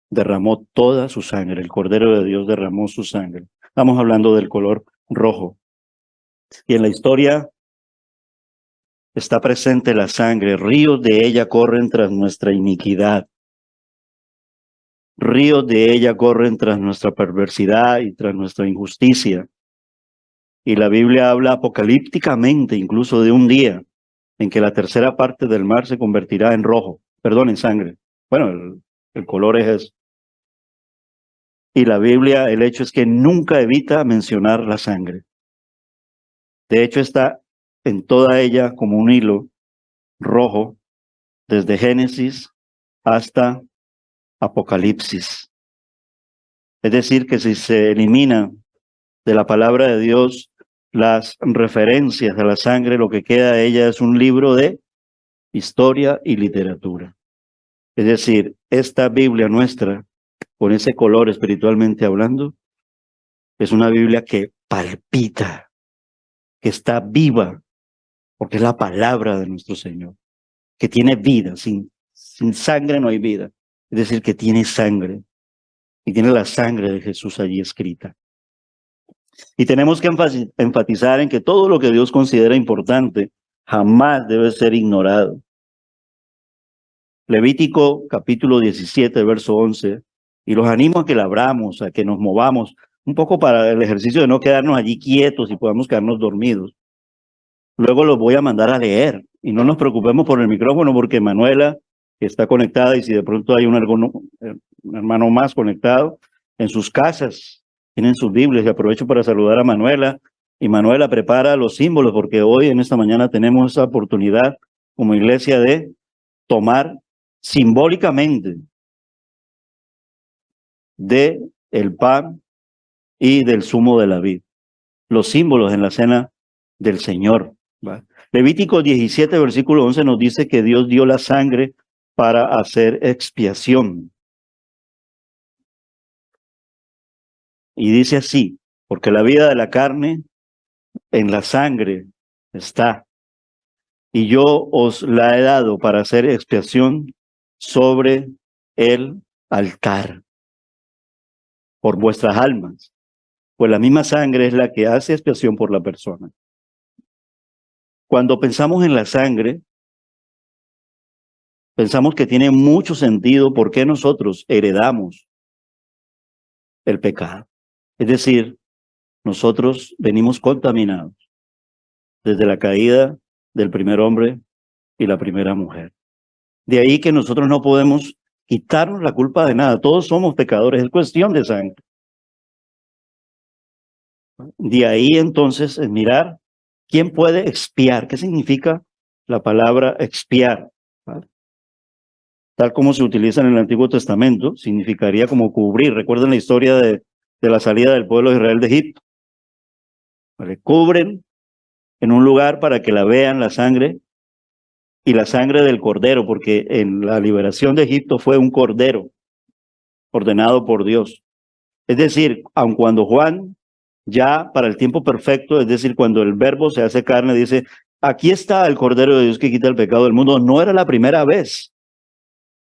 Derramó toda su sangre, el Cordero de Dios derramó su sangre. Estamos hablando del color rojo. Y en la historia está presente la sangre, ríos de ella corren tras nuestra iniquidad. Ríos de ella corren tras nuestra perversidad y tras nuestra injusticia. Y la Biblia habla apocalípticamente incluso de un día en que la tercera parte del mar se convertirá en rojo, perdón, en sangre. Bueno, el color es eso. Y la Biblia, el hecho es que nunca evita mencionar la sangre. De hecho, está en toda ella como un hilo rojo, desde Génesis hasta Apocalipsis. Es decir, que si se elimina de la palabra de Dios las referencias a la sangre, lo que queda de ella es un libro de historia y literatura. Es decir, esta Biblia nuestra, con ese color espiritualmente hablando, es una Biblia que palpita, que está viva, porque es la palabra de nuestro Señor, que tiene vida, sin sangre no hay vida, es decir, que tiene sangre, y tiene la sangre de Jesús allí escrita. Y tenemos que enfatizar en que todo lo que Dios considera importante jamás debe ser ignorado. Levítico capítulo 17, verso 11, y los animo a que la abramos, a que nos movamos, un poco para el ejercicio de no quedarnos allí quietos y podamos quedarnos dormidos. Luego los voy a mandar a leer, y no nos preocupemos por el micrófono, porque Manuela está conectada, y si de pronto hay un hermano más conectado, en sus casas tienen sus Biblias, y aprovecho para saludar a Manuela, y Manuela prepara los símbolos, porque hoy en esta mañana tenemos esa oportunidad como iglesia de tomar simbólicamente de el pan y del zumo de la vid, los símbolos en la cena del Señor. ¿Va? Levítico 17, versículo 11 nos dice que Dios dio la sangre para hacer expiación. Y dice así, porque la vida de la carne en la sangre está, y yo os la he dado para hacer expiación sobre el altar por vuestras almas, pues la misma sangre es la que hace expiación por la persona. Cuando pensamos en la sangre, pensamos que tiene mucho sentido por qué nosotros heredamos el pecado. Es decir, nosotros venimos contaminados desde la caída del primer hombre y la primera mujer. De ahí que nosotros no podemos quitarnos la culpa de nada. Todos somos pecadores, es cuestión de sangre. De ahí entonces es mirar quién puede expiar. ¿Qué significa la palabra expiar? ¿Vale? Tal como se utiliza en el Antiguo Testamento, significaría como cubrir. Recuerden la historia de la salida del pueblo de Israel de Egipto. ¿Vale? Cubren en un lugar para que la vean la sangre y la sangre del cordero, porque en la liberación de Egipto fue un cordero ordenado por Dios. Es decir, aun cuando Juan ya para el tiempo perfecto, es decir, cuando el verbo se hace carne, dice, aquí está el cordero de Dios que quita el pecado del mundo, no era la primera vez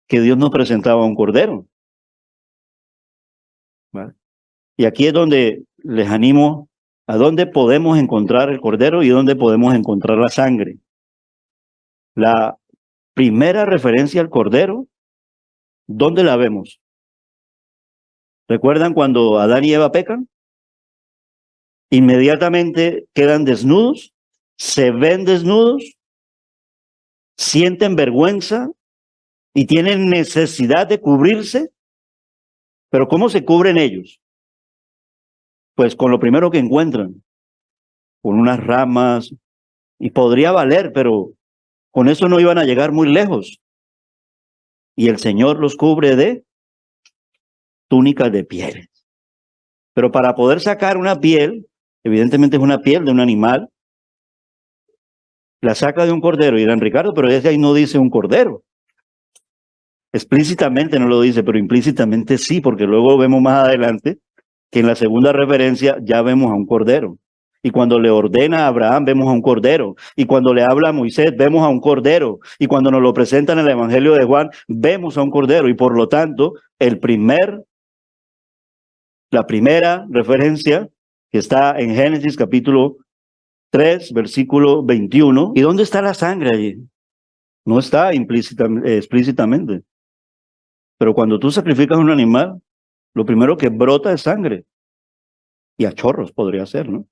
que Dios nos presentaba un cordero. ¿Vale? Y aquí es donde les animo a dónde podemos encontrar el cordero y dónde podemos encontrar la sangre. La primera referencia al cordero, ¿dónde la vemos? ¿Recuerdan cuando Adán y Eva pecan? Inmediatamente quedan desnudos, se ven desnudos, sienten vergüenza y tienen necesidad de cubrirse. Pero ¿cómo se cubren ellos? Pues con lo primero que encuentran, con unas ramas, y podría valer, pero con eso no iban a llegar muy lejos. Y el Señor los cubre de túnicas de pieles. Pero para poder sacar una piel, evidentemente es una piel de un animal, la saca de un cordero. Y dirán, Ricardo, pero desde ahí no dice un cordero. Explícitamente no lo dice, pero implícitamente sí, porque luego vemos más adelante que en la segunda referencia ya vemos a un cordero. Y cuando le ordena a Abraham, vemos a un cordero. Y cuando le habla a Moisés, vemos a un cordero. Y cuando nos lo presentan en el Evangelio de Juan, vemos a un cordero. Y por lo tanto, la primera referencia que está en Génesis capítulo 3, versículo 21. ¿Y dónde está la sangre allí? No está explícitamente. Pero cuando tú sacrificas un animal, lo primero que brota es sangre. Y a chorros podría ser, ¿no?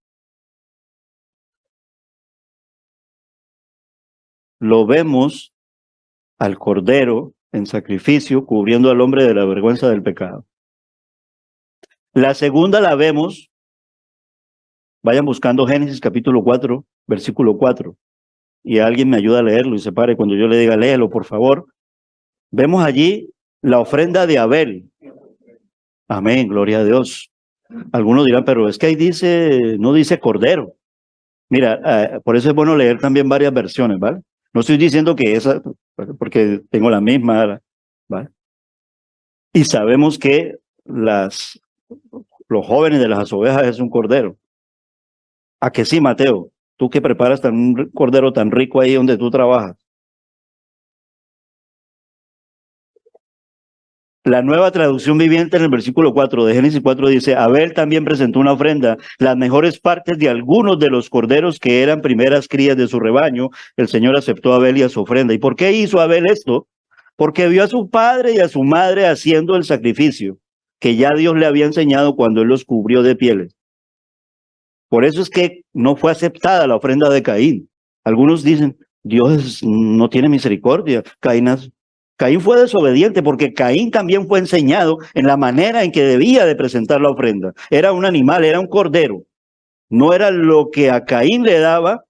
Lo vemos al cordero en sacrificio, cubriendo al hombre de la vergüenza del pecado. La segunda la vemos, vayan buscando Génesis capítulo 4, versículo 4, y alguien me ayuda a leerlo y se pare cuando yo le diga, léelo, por favor. Vemos allí la ofrenda de Abel. Amén, gloria a Dios. Algunos dirán, pero es que ahí dice, no dice cordero. Mira, por eso es bueno leer también varias versiones, ¿vale? No estoy diciendo que esa, porque tengo la misma, ¿vale? Y sabemos que los jóvenes de las ovejas es un cordero. ¿A que sí, Mateo? Tú que preparas un cordero tan rico ahí donde tú trabajas. La Nueva Traducción Viviente en el versículo 4 de Génesis 4 dice, Abel también presentó una ofrenda, las mejores partes de algunos de los corderos que eran primeras crías de su rebaño. El Señor aceptó a Abel y a su ofrenda. ¿Y por qué hizo Abel esto? Porque vio a su padre y a su madre haciendo el sacrificio que ya Dios le había enseñado cuando él los cubrió de pieles. Por eso es que no fue aceptada la ofrenda de Caín. Algunos dicen, Dios no tiene misericordia. Caín fue desobediente porque Caín también fue enseñado en la manera en que debía de presentar la ofrenda. Era un animal, era un cordero. No era lo que a Caín le daba,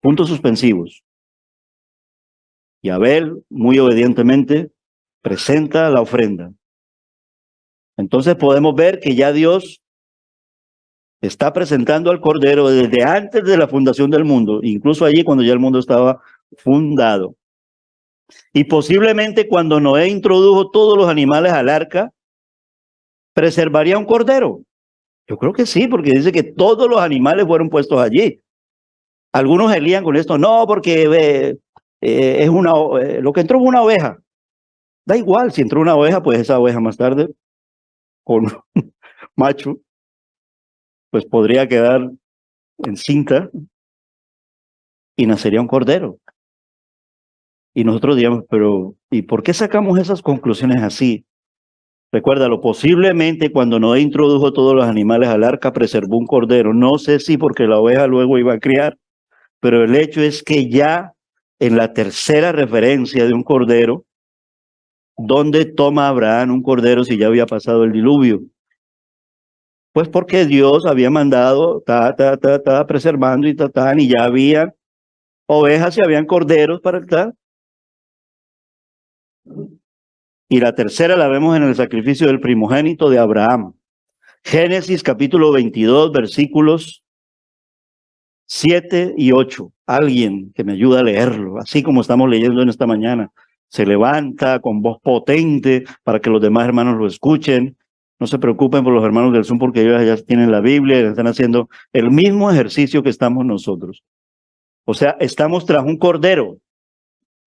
puntos suspensivos. Y Abel, muy obedientemente, presenta la ofrenda. Entonces podemos ver que ya Dios está presentando al cordero desde antes de la fundación del mundo, incluso allí cuando ya el mundo estaba fundado. Y posiblemente cuando Noé introdujo todos los animales al arca, preservaría un cordero. Yo creo que sí, porque dice que todos los animales fueron puestos allí. Algunos se lían con esto, no, porque es lo que entró fue una oveja. Da igual, si entró una oveja, pues esa oveja más tarde, con macho, pues podría quedar encinta y nacería un cordero. Y nosotros diríamos, pero ¿y por qué sacamos esas conclusiones así? Recuérdalo, posiblemente cuando Noé introdujo todos los animales al arca, preservó un cordero. No sé si porque la oveja luego iba a criar, pero el hecho es que ya en la tercera referencia de un cordero, ¿dónde toma Abraham un cordero si ya había pasado el diluvio? Pues porque Dios había mandado, preservando y ya había ovejas y habían corderos para el tal. Y la tercera la vemos en el sacrificio del primogénito de Abraham. Génesis capítulo 22, versículos 7 y 8. Alguien que me ayude a leerlo, así como estamos leyendo en esta mañana. Se levanta con voz potente para que los demás hermanos lo escuchen. No se preocupen por los hermanos del Zoom porque ellos ya tienen la Biblia y están haciendo el mismo ejercicio que estamos nosotros. O sea, estamos tras un cordero.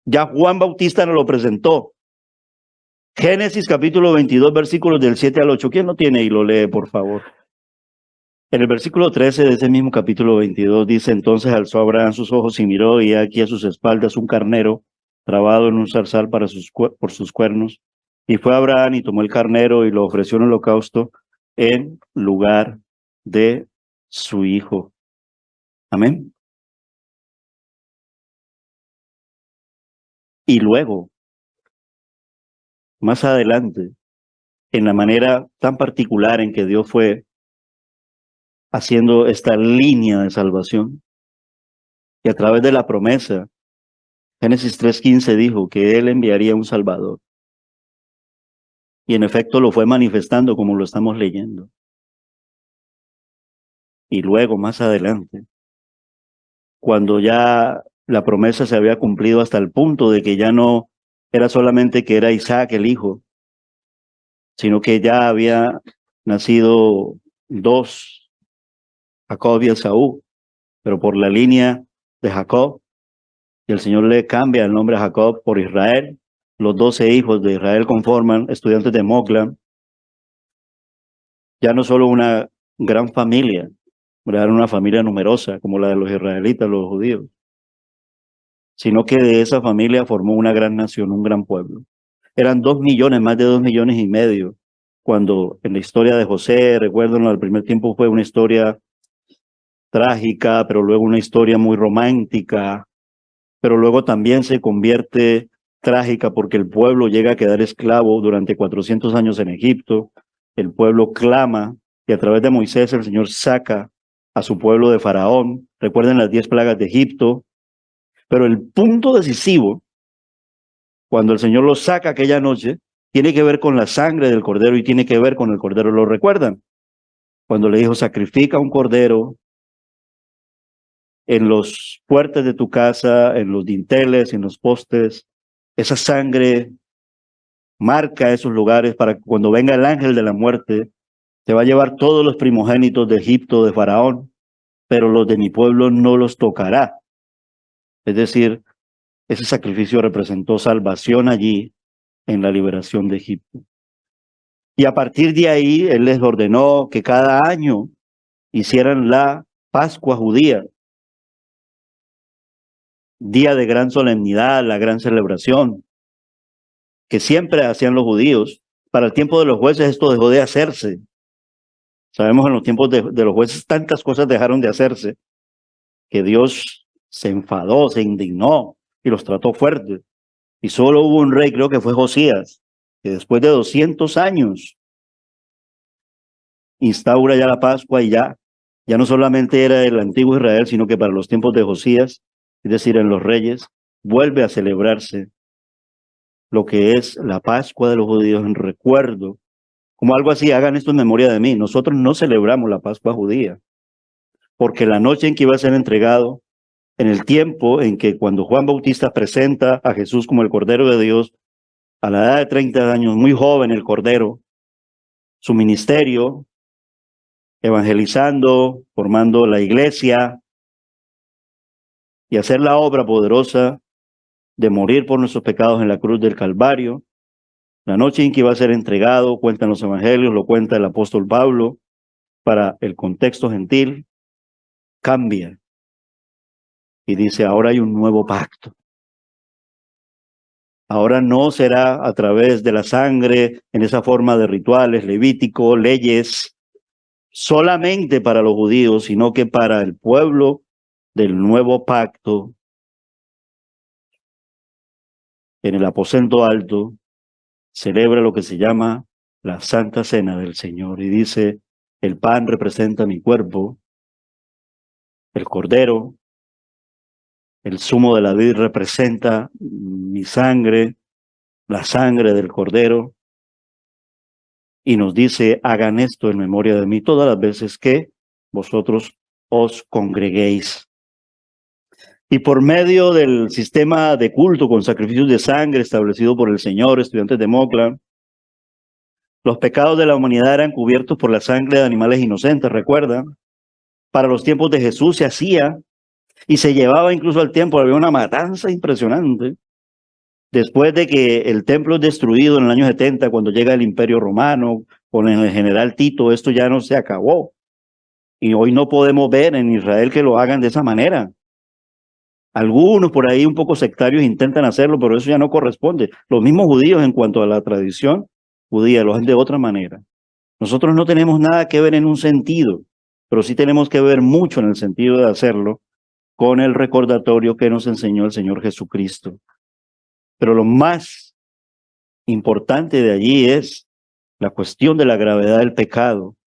Ya Juan Bautista nos lo presentó. Génesis capítulo 22, versículos del 7 al 8. ¿Quién lo tiene y lo lee, por favor? En el versículo 13 de ese mismo capítulo 22 dice, entonces alzó Abraham sus ojos y miró, y aquí a sus espaldas un carnero trabado en un zarzal por sus cuernos. Y fue Abraham y tomó el carnero y lo ofreció en holocausto en lugar de su hijo. Amén. Y luego, más adelante, en la manera tan particular en que Dios fue haciendo esta línea de salvación, y a través de la promesa, Génesis 3:15 dijo que Él enviaría un Salvador. Y en efecto lo fue manifestando como lo estamos leyendo. Y luego, más adelante, cuando ya la promesa se había cumplido hasta el punto de que ya no era solamente que era Isaac el hijo, sino que ya había nacido dos, Jacob y Esaú, pero por la línea de Jacob, y el Señor le cambia el nombre a Jacob por Israel. Los 12 hijos de Israel conforman estudiantes de Mocla, ya no solo una gran familia, era una familia numerosa como la de los israelitas, los judíos, sino que de esa familia formó una gran nación, un gran pueblo. Eran 2 millones, más de 2,5 millones, cuando en la historia de José, recuerdan, al primer tiempo fue una historia trágica, pero luego una historia muy romántica, pero luego también se convierte trágica porque el pueblo llega a quedar esclavo durante 400 años en Egipto. El pueblo clama y a través de Moisés el Señor saca a su pueblo de Faraón. Recuerden las 10 plagas de Egipto. Pero el punto decisivo, cuando el Señor los saca aquella noche, tiene que ver con la sangre del cordero y tiene que ver con el cordero. ¿Lo recuerdan? Cuando le dijo, sacrifica un cordero en los puertas de tu casa, en los dinteles, en los postes. Esa sangre marca esos lugares para que cuando venga el ángel de la muerte, te va a llevar todos los primogénitos de Egipto, de Faraón, pero los de mi pueblo no los tocará. Es decir, ese sacrificio representó salvación allí en la liberación de Egipto. Y a partir de ahí, él les ordenó que cada año hicieran la Pascua judía, día de gran solemnidad, la gran celebración, que siempre hacían los judíos. Para el tiempo de los jueces esto dejó de hacerse. Sabemos en los tiempos de los jueces tantas cosas dejaron de hacerse, que Dios se enfadó, se indignó y los trató fuerte. Y solo hubo un rey, creo que fue Josías, que después de 200 años instaura ya la Pascua y ya no solamente era el antiguo Israel, sino que para los tiempos de Josías, es decir, en los reyes, vuelve a celebrarse lo que es la Pascua de los judíos en recuerdo, como algo así, hagan esto en memoria de mí. Nosotros no celebramos la Pascua judía, porque la noche en que iba a ser entregado, en el tiempo en que cuando Juan Bautista presenta a Jesús como el Cordero de Dios, a la edad de 30 años, muy joven el Cordero, su ministerio evangelizando, formando la iglesia y hacer la obra poderosa de morir por nuestros pecados en la cruz del Calvario. La noche en que iba a ser entregado, cuentan los evangelios, lo cuenta el apóstol Pablo, para el contexto gentil, cambia y dice, ahora hay un nuevo pacto. Ahora no será a través de la sangre, en esa forma de rituales, levítico, leyes, solamente para los judíos, sino que para el pueblo del nuevo pacto, en el aposento alto, celebra lo que se llama la Santa Cena del Señor. Y dice, el pan representa mi cuerpo, el cordero, el zumo de la vid representa mi sangre, la sangre del cordero. Y nos dice, hagan esto en memoria de mí todas las veces que vosotros os congreguéis. Y por medio del sistema de culto con sacrificios de sangre establecido por el Señor, estudiantes de Mocla, los pecados de la humanidad eran cubiertos por la sangre de animales inocentes, ¿recuerdan? Para los tiempos de Jesús se hacía y se llevaba incluso al templo, había una matanza impresionante. Después de que el templo es destruido en el año 70, cuando llega el Imperio Romano, con el general Tito, esto ya no se acabó. Y hoy no podemos ver en Israel que lo hagan de esa manera. Algunos por ahí un poco sectarios intentan hacerlo, pero eso ya no corresponde. Los mismos judíos en cuanto a la tradición judía lo hacen de otra manera. Nosotros no tenemos nada que ver en un sentido, pero sí tenemos que ver mucho en el sentido de hacerlo con el recordatorio que nos enseñó el Señor Jesucristo. Pero lo más importante de allí es la cuestión de la gravedad del pecado.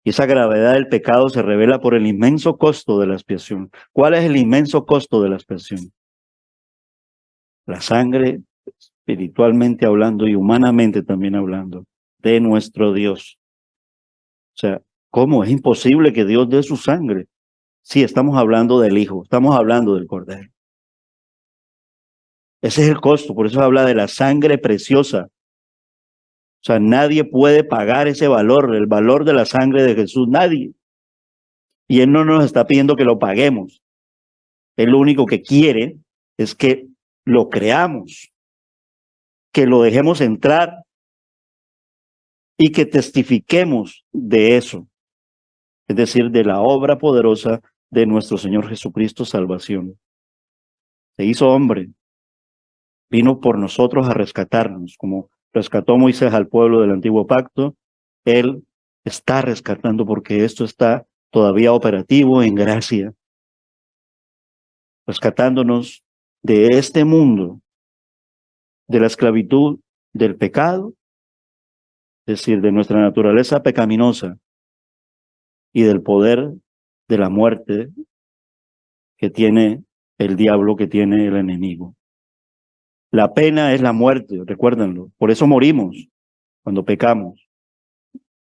Y esa gravedad del pecado se revela por el inmenso costo de la expiación. ¿Cuál es el inmenso costo de la expiación? La sangre, espiritualmente hablando y humanamente también hablando, de nuestro Dios. O sea, ¿cómo? Es imposible que Dios dé su sangre. Sí, estamos hablando del Hijo, estamos hablando del Cordero. Ese es el costo, por eso habla de la sangre preciosa. O sea, nadie puede pagar ese valor, el valor de la sangre de Jesús, nadie. Y Él no nos está pidiendo que lo paguemos. Él lo único que quiere es que lo creamos, que lo dejemos entrar y que testifiquemos de eso. Es decir, de la obra poderosa de nuestro Señor Jesucristo, salvación. Se hizo hombre, vino por nosotros a rescatarnos, como rescató Moisés al pueblo del antiguo pacto. Él está rescatando porque esto está todavía operativo en gracia, rescatándonos de este mundo, de la esclavitud del pecado, es decir, de nuestra naturaleza pecaminosa y del poder de la muerte que tiene el diablo, que tiene el enemigo. La pena es la muerte, recuérdenlo. Por eso morimos cuando pecamos.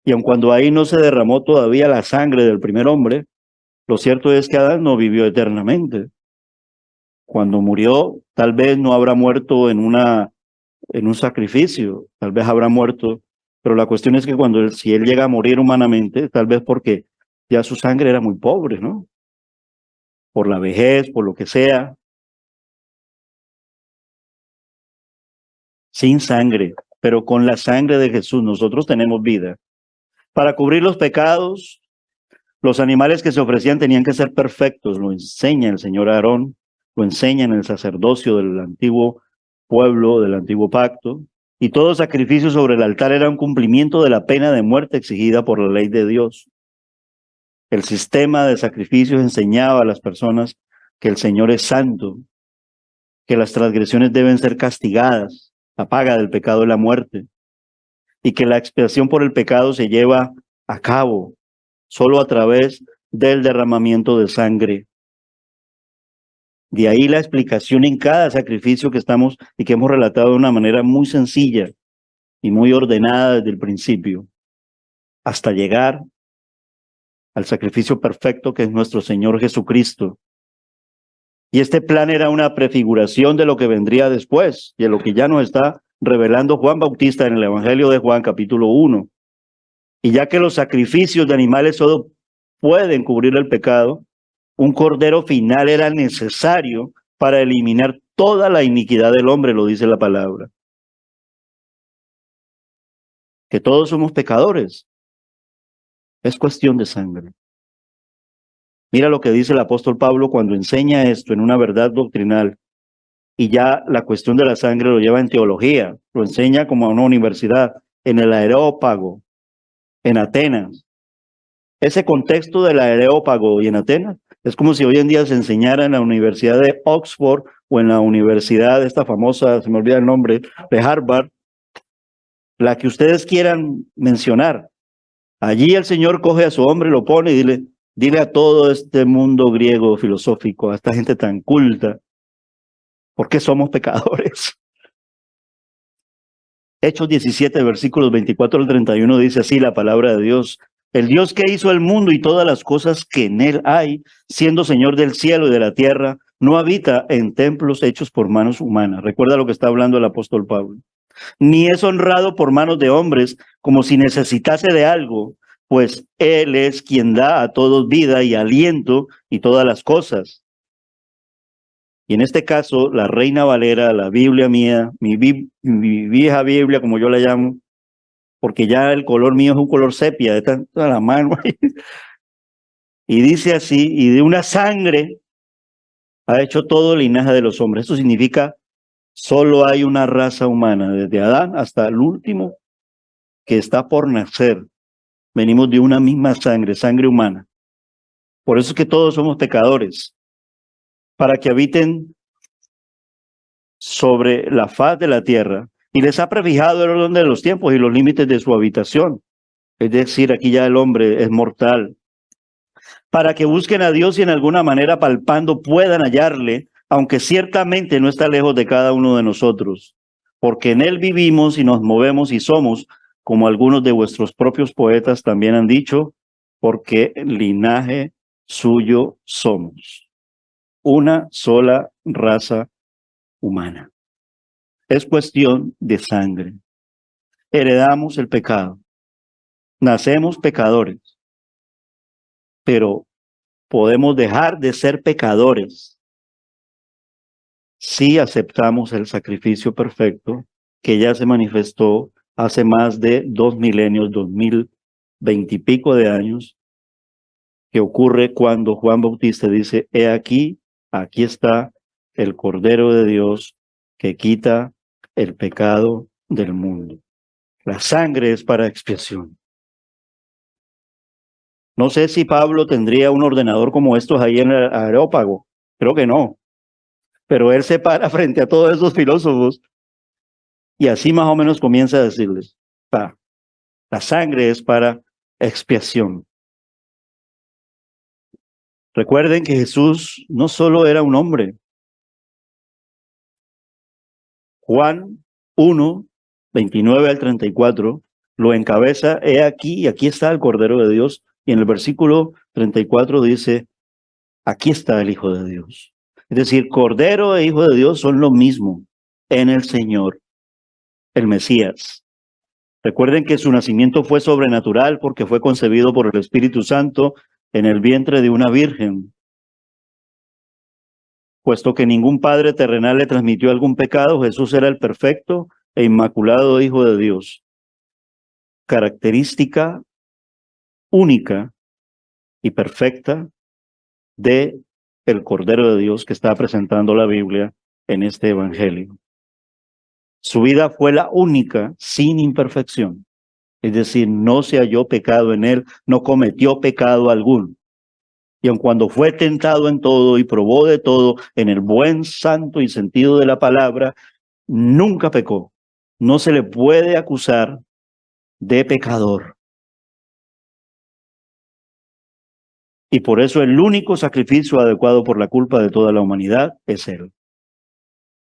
Y aun cuando ahí no se derramó todavía la sangre del primer hombre, lo cierto es que Adán no vivió eternamente. Cuando murió, tal vez no habrá muerto en un sacrificio, tal vez habrá muerto, pero la cuestión es que si él llega a morir humanamente, tal vez porque ya su sangre era muy pobre, ¿no? Por la vejez, por lo que sea. Sin sangre, pero con la sangre de Jesús nosotros tenemos vida. Para cubrir los pecados, los animales que se ofrecían tenían que ser perfectos, lo enseña el Señor Aarón, lo enseña en el sacerdocio del antiguo pueblo, del antiguo pacto, y todo sacrificio sobre el altar era un cumplimiento de la pena de muerte exigida por la ley de Dios. El sistema de sacrificios enseñaba a las personas que el Señor es santo, que las transgresiones deben ser castigadas, la paga del pecado es la muerte, y que la expiación por el pecado se lleva a cabo solo a través del derramamiento de sangre. De ahí la explicación en cada sacrificio que estamos y que hemos relatado de una manera muy sencilla y muy ordenada desde el principio, hasta llegar al sacrificio perfecto que es nuestro Señor Jesucristo. Y este plan era una prefiguración de lo que vendría después, de lo que ya nos está revelando Juan Bautista en el Evangelio de Juan, capítulo 1. Y ya que los sacrificios de animales solo pueden cubrir el pecado, un cordero final era necesario para eliminar toda la iniquidad del hombre, lo dice la palabra. Que todos somos pecadores. Es cuestión de sangre. Mira lo que dice el apóstol Pablo cuando enseña esto en una verdad doctrinal. Y ya la cuestión de la sangre lo lleva en teología, lo enseña como a una universidad, en el Areópago, en Atenas. Ese contexto del Areópago y en Atenas es como si hoy en día se enseñara en la Universidad de Oxford o en la universidad esta famosa, se me olvida el nombre, de Harvard, la que ustedes quieran mencionar. Allí el Señor coge a su hombre, lo pone y dile a todo este mundo griego filosófico, a esta gente tan culta, ¿por qué somos pecadores? Hechos 17, versículos 24 al 31 dice así la palabra de Dios. El Dios que hizo el mundo y todas las cosas que en él hay, siendo Señor del cielo y de la tierra, no habita en templos hechos por manos humanas. Recuerda lo que está hablando el apóstol Pablo. Ni es honrado por manos de hombres como si necesitase de algo, pues él es quien da a todos vida y aliento y todas las cosas. Y en este caso, la Reina Valera, la Biblia mía, mi vieja Biblia, como yo la llamo, porque ya el color mío es un color sepia, de toda la mano. Y dice así, y de una sangre ha hecho todo el linaje de los hombres. Eso significa, solo hay una raza humana, desde Adán hasta el último que está por nacer. Venimos de una misma sangre, sangre humana. Por eso es que todos somos pecadores, para que habiten sobre la faz de la tierra, y les ha prefijado el orden de los tiempos y los límites de su habitación. Es decir, aquí ya el hombre es mortal, para que busquen a Dios y en alguna manera palpando puedan hallarle, aunque ciertamente no está lejos de cada uno de nosotros, porque en él vivimos y nos movemos y somos, como algunos de vuestros propios poetas también han dicho, porque linaje suyo somos. Una sola raza humana. Es cuestión de sangre. Heredamos el pecado. Nacemos pecadores. Pero podemos dejar de ser pecadores si aceptamos el sacrificio perfecto que ya se manifestó hace más de 2 milenios, 2020 y pico de años, que ocurre cuando Juan Bautista dice, he aquí, aquí está el Cordero de Dios que quita el pecado del mundo. La sangre es para expiación. No sé si Pablo tendría un ordenador como estos ahí en el Areópago, creo que no, pero él se para frente a todos esos filósofos y así más o menos comienza a decirles, la sangre es para expiación. Recuerden que Jesús no solo era un hombre. Juan 1, 29 al 34 lo encabeza, he aquí, y aquí está el Cordero de Dios, y en el versículo 34 dice, aquí está el Hijo de Dios. Es decir, Cordero e Hijo de Dios son lo mismo en el Señor, el Mesías. Recuerden que su nacimiento fue sobrenatural porque fue concebido por el Espíritu Santo en el vientre de una virgen. Puesto que ningún padre terrenal le transmitió algún pecado, Jesús era el perfecto e inmaculado Hijo de Dios. Característica única y perfecta de el Cordero de Dios que está presentando la Biblia en este Evangelio. Su vida fue la única sin imperfección. Es decir, no se halló pecado en él, no cometió pecado alguno. Y aun cuando fue tentado en todo y probó de todo en el buen, santo y sentido de la palabra, nunca pecó. No se le puede acusar de pecador. Y por eso el único sacrificio adecuado por la culpa de toda la humanidad es él.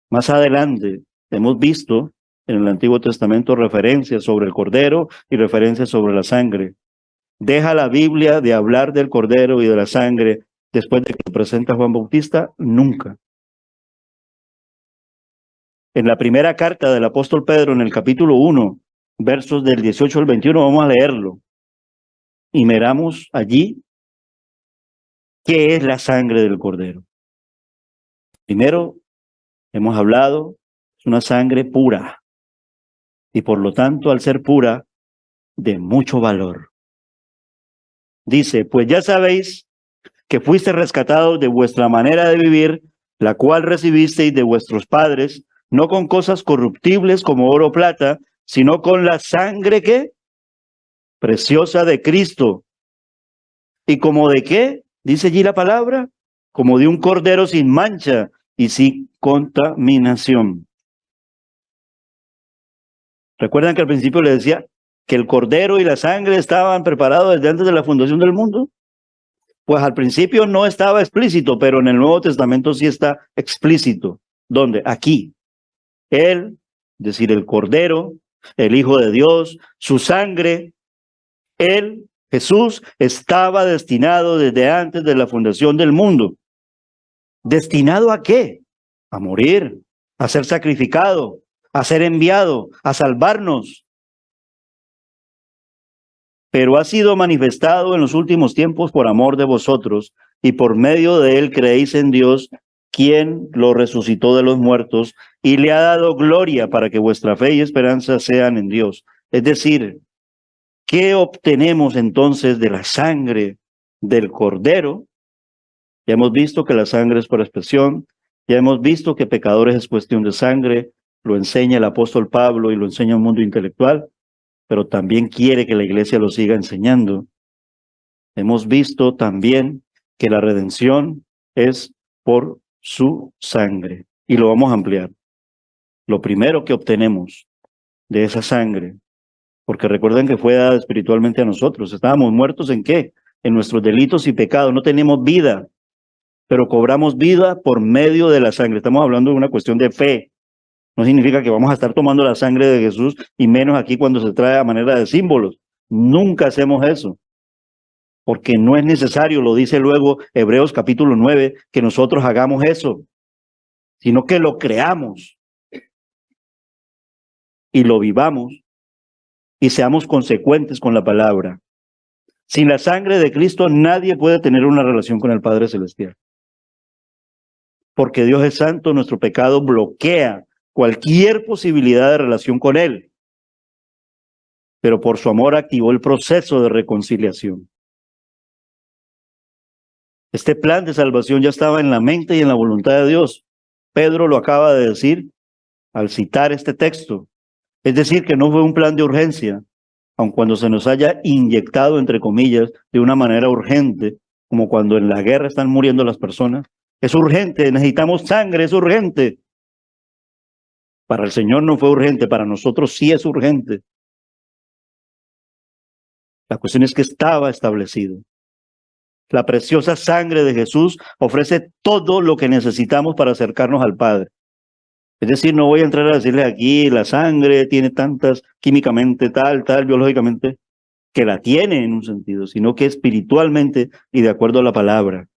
Más adelante hemos visto en el Antiguo Testamento referencias sobre el Cordero y referencias sobre la sangre. ¿Deja la Biblia de hablar del Cordero y de la sangre después de que lo presenta Juan Bautista? Nunca. En la primera carta del apóstol Pedro, en el capítulo 1, versos del 18 al 21, vamos a leerlo. y miramos allí qué es la sangre del Cordero. Primero, hemos hablado, es una sangre pura y por lo tanto, al ser pura, de mucho valor. Dice, pues ya sabéis que fuiste rescatados de vuestra manera de vivir, la cual recibisteis de vuestros padres, no con cosas corruptibles como oro o plata, sino con la sangre ¿qué? Preciosa de Cristo. ¿Y como de qué? Dice allí la palabra, como de un cordero sin mancha y sin contaminación. ¿Recuerdan que al principio les decía que el cordero y la sangre estaban preparados desde antes de la fundación del mundo? Pues al principio no estaba explícito, pero en el Nuevo Testamento sí está explícito. ¿Dónde? Aquí. Él, es decir, el Cordero, el Hijo de Dios, su sangre, él, Jesús, estaba destinado desde antes de la fundación del mundo. ¿Destinado a qué? A morir, a ser sacrificado, a ser enviado, a salvarnos. Pero ha sido manifestado en los últimos tiempos por amor de vosotros, y por medio de él creéis en Dios, quien lo resucitó de los muertos, y le ha dado gloria para que vuestra fe y esperanza sean en Dios. Es decir, ¿qué obtenemos entonces de la sangre del Cordero? Ya hemos visto que la sangre es por expresión, ya hemos visto que pecadores es cuestión de sangre, lo enseña el apóstol Pablo y lo enseña el mundo intelectual, pero también quiere que la iglesia lo siga enseñando. Hemos visto también que la redención es por su sangre, y lo vamos a ampliar. Lo primero que obtenemos de esa sangre, porque recuerden que fue dada espiritualmente a nosotros, estábamos muertos ¿en qué? En nuestros delitos y pecados, no teníamos vida, pero cobramos vida por medio de la sangre. Estamos hablando de una cuestión de fe. No significa que vamos a estar tomando la sangre de Jesús, y menos aquí cuando se trae a manera de símbolos. Nunca hacemos eso, porque no es necesario, lo dice luego Hebreos capítulo 9, que nosotros hagamos eso, sino que lo creamos y lo vivamos y seamos consecuentes con la palabra. Sin la sangre de Cristo nadie puede tener una relación con el Padre Celestial. Porque Dios es santo, nuestro pecado bloquea cualquier posibilidad de relación con Él. Pero por su amor activó el proceso de reconciliación. Este plan de salvación ya estaba en la mente y en la voluntad de Dios. Pedro lo acaba de decir al citar este texto. Es decir, que no fue un plan de urgencia, aun cuando se nos haya inyectado, entre comillas, de una manera urgente, como cuando en la guerra están muriendo las personas. Es urgente, necesitamos sangre, es urgente. Para el Señor no fue urgente, para nosotros sí es urgente. La cuestión es que estaba establecido. La preciosa sangre de Jesús ofrece todo lo que necesitamos para acercarnos al Padre. Es decir, no voy a entrar a decirles aquí, la sangre tiene tantas, químicamente tal, biológicamente, que la tiene en un sentido, sino que espiritualmente y de acuerdo a la palabra.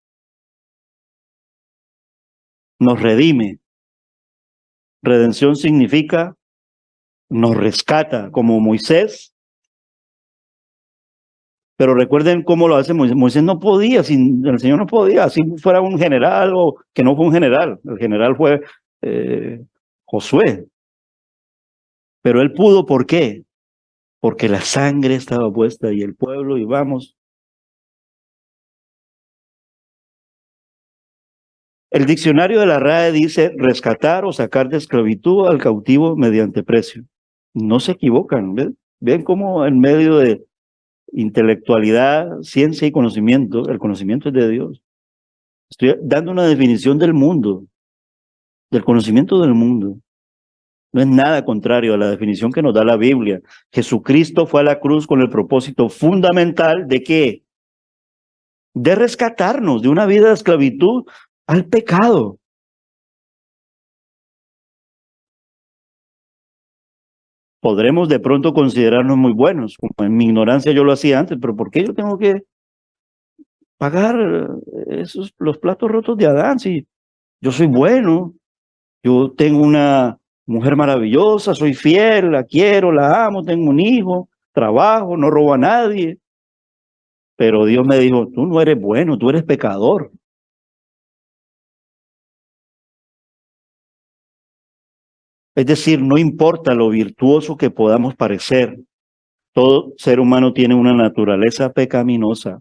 Nos redime. Redención significa nos rescata, como Moisés. Pero recuerden cómo lo hace Moisés. Moisés no podía, el Señor no podía, así fuera un general o que no fue un general. El general fue Josué. Pero él pudo, ¿por qué? Porque la sangre estaba puesta y el pueblo, y vamos. El diccionario de la RAE dice rescatar o sacar de esclavitud al cautivo mediante precio. No se equivocan, ¿ven? Ven cómo en medio de intelectualidad, ciencia y conocimiento, el conocimiento es de Dios. Estoy dando una definición del mundo, del conocimiento del mundo. No es nada contrario a la definición que nos da la Biblia. Jesucristo fue a la cruz con el propósito fundamental de ¿qué? De rescatarnos de una vida de esclavitud al pecado. Podremos de pronto considerarnos muy buenos, como en mi ignorancia yo lo hacía antes, pero ¿por qué yo tengo que pagar los platos rotos de Adán si yo soy bueno? Yo tengo una mujer maravillosa, soy fiel, la quiero, la amo, tengo un hijo, trabajo, no robo a nadie. Pero Dios me dijo, tú no eres bueno, tú eres pecador. Es decir, no importa lo virtuoso que podamos parecer, todo ser humano tiene una naturaleza pecaminosa.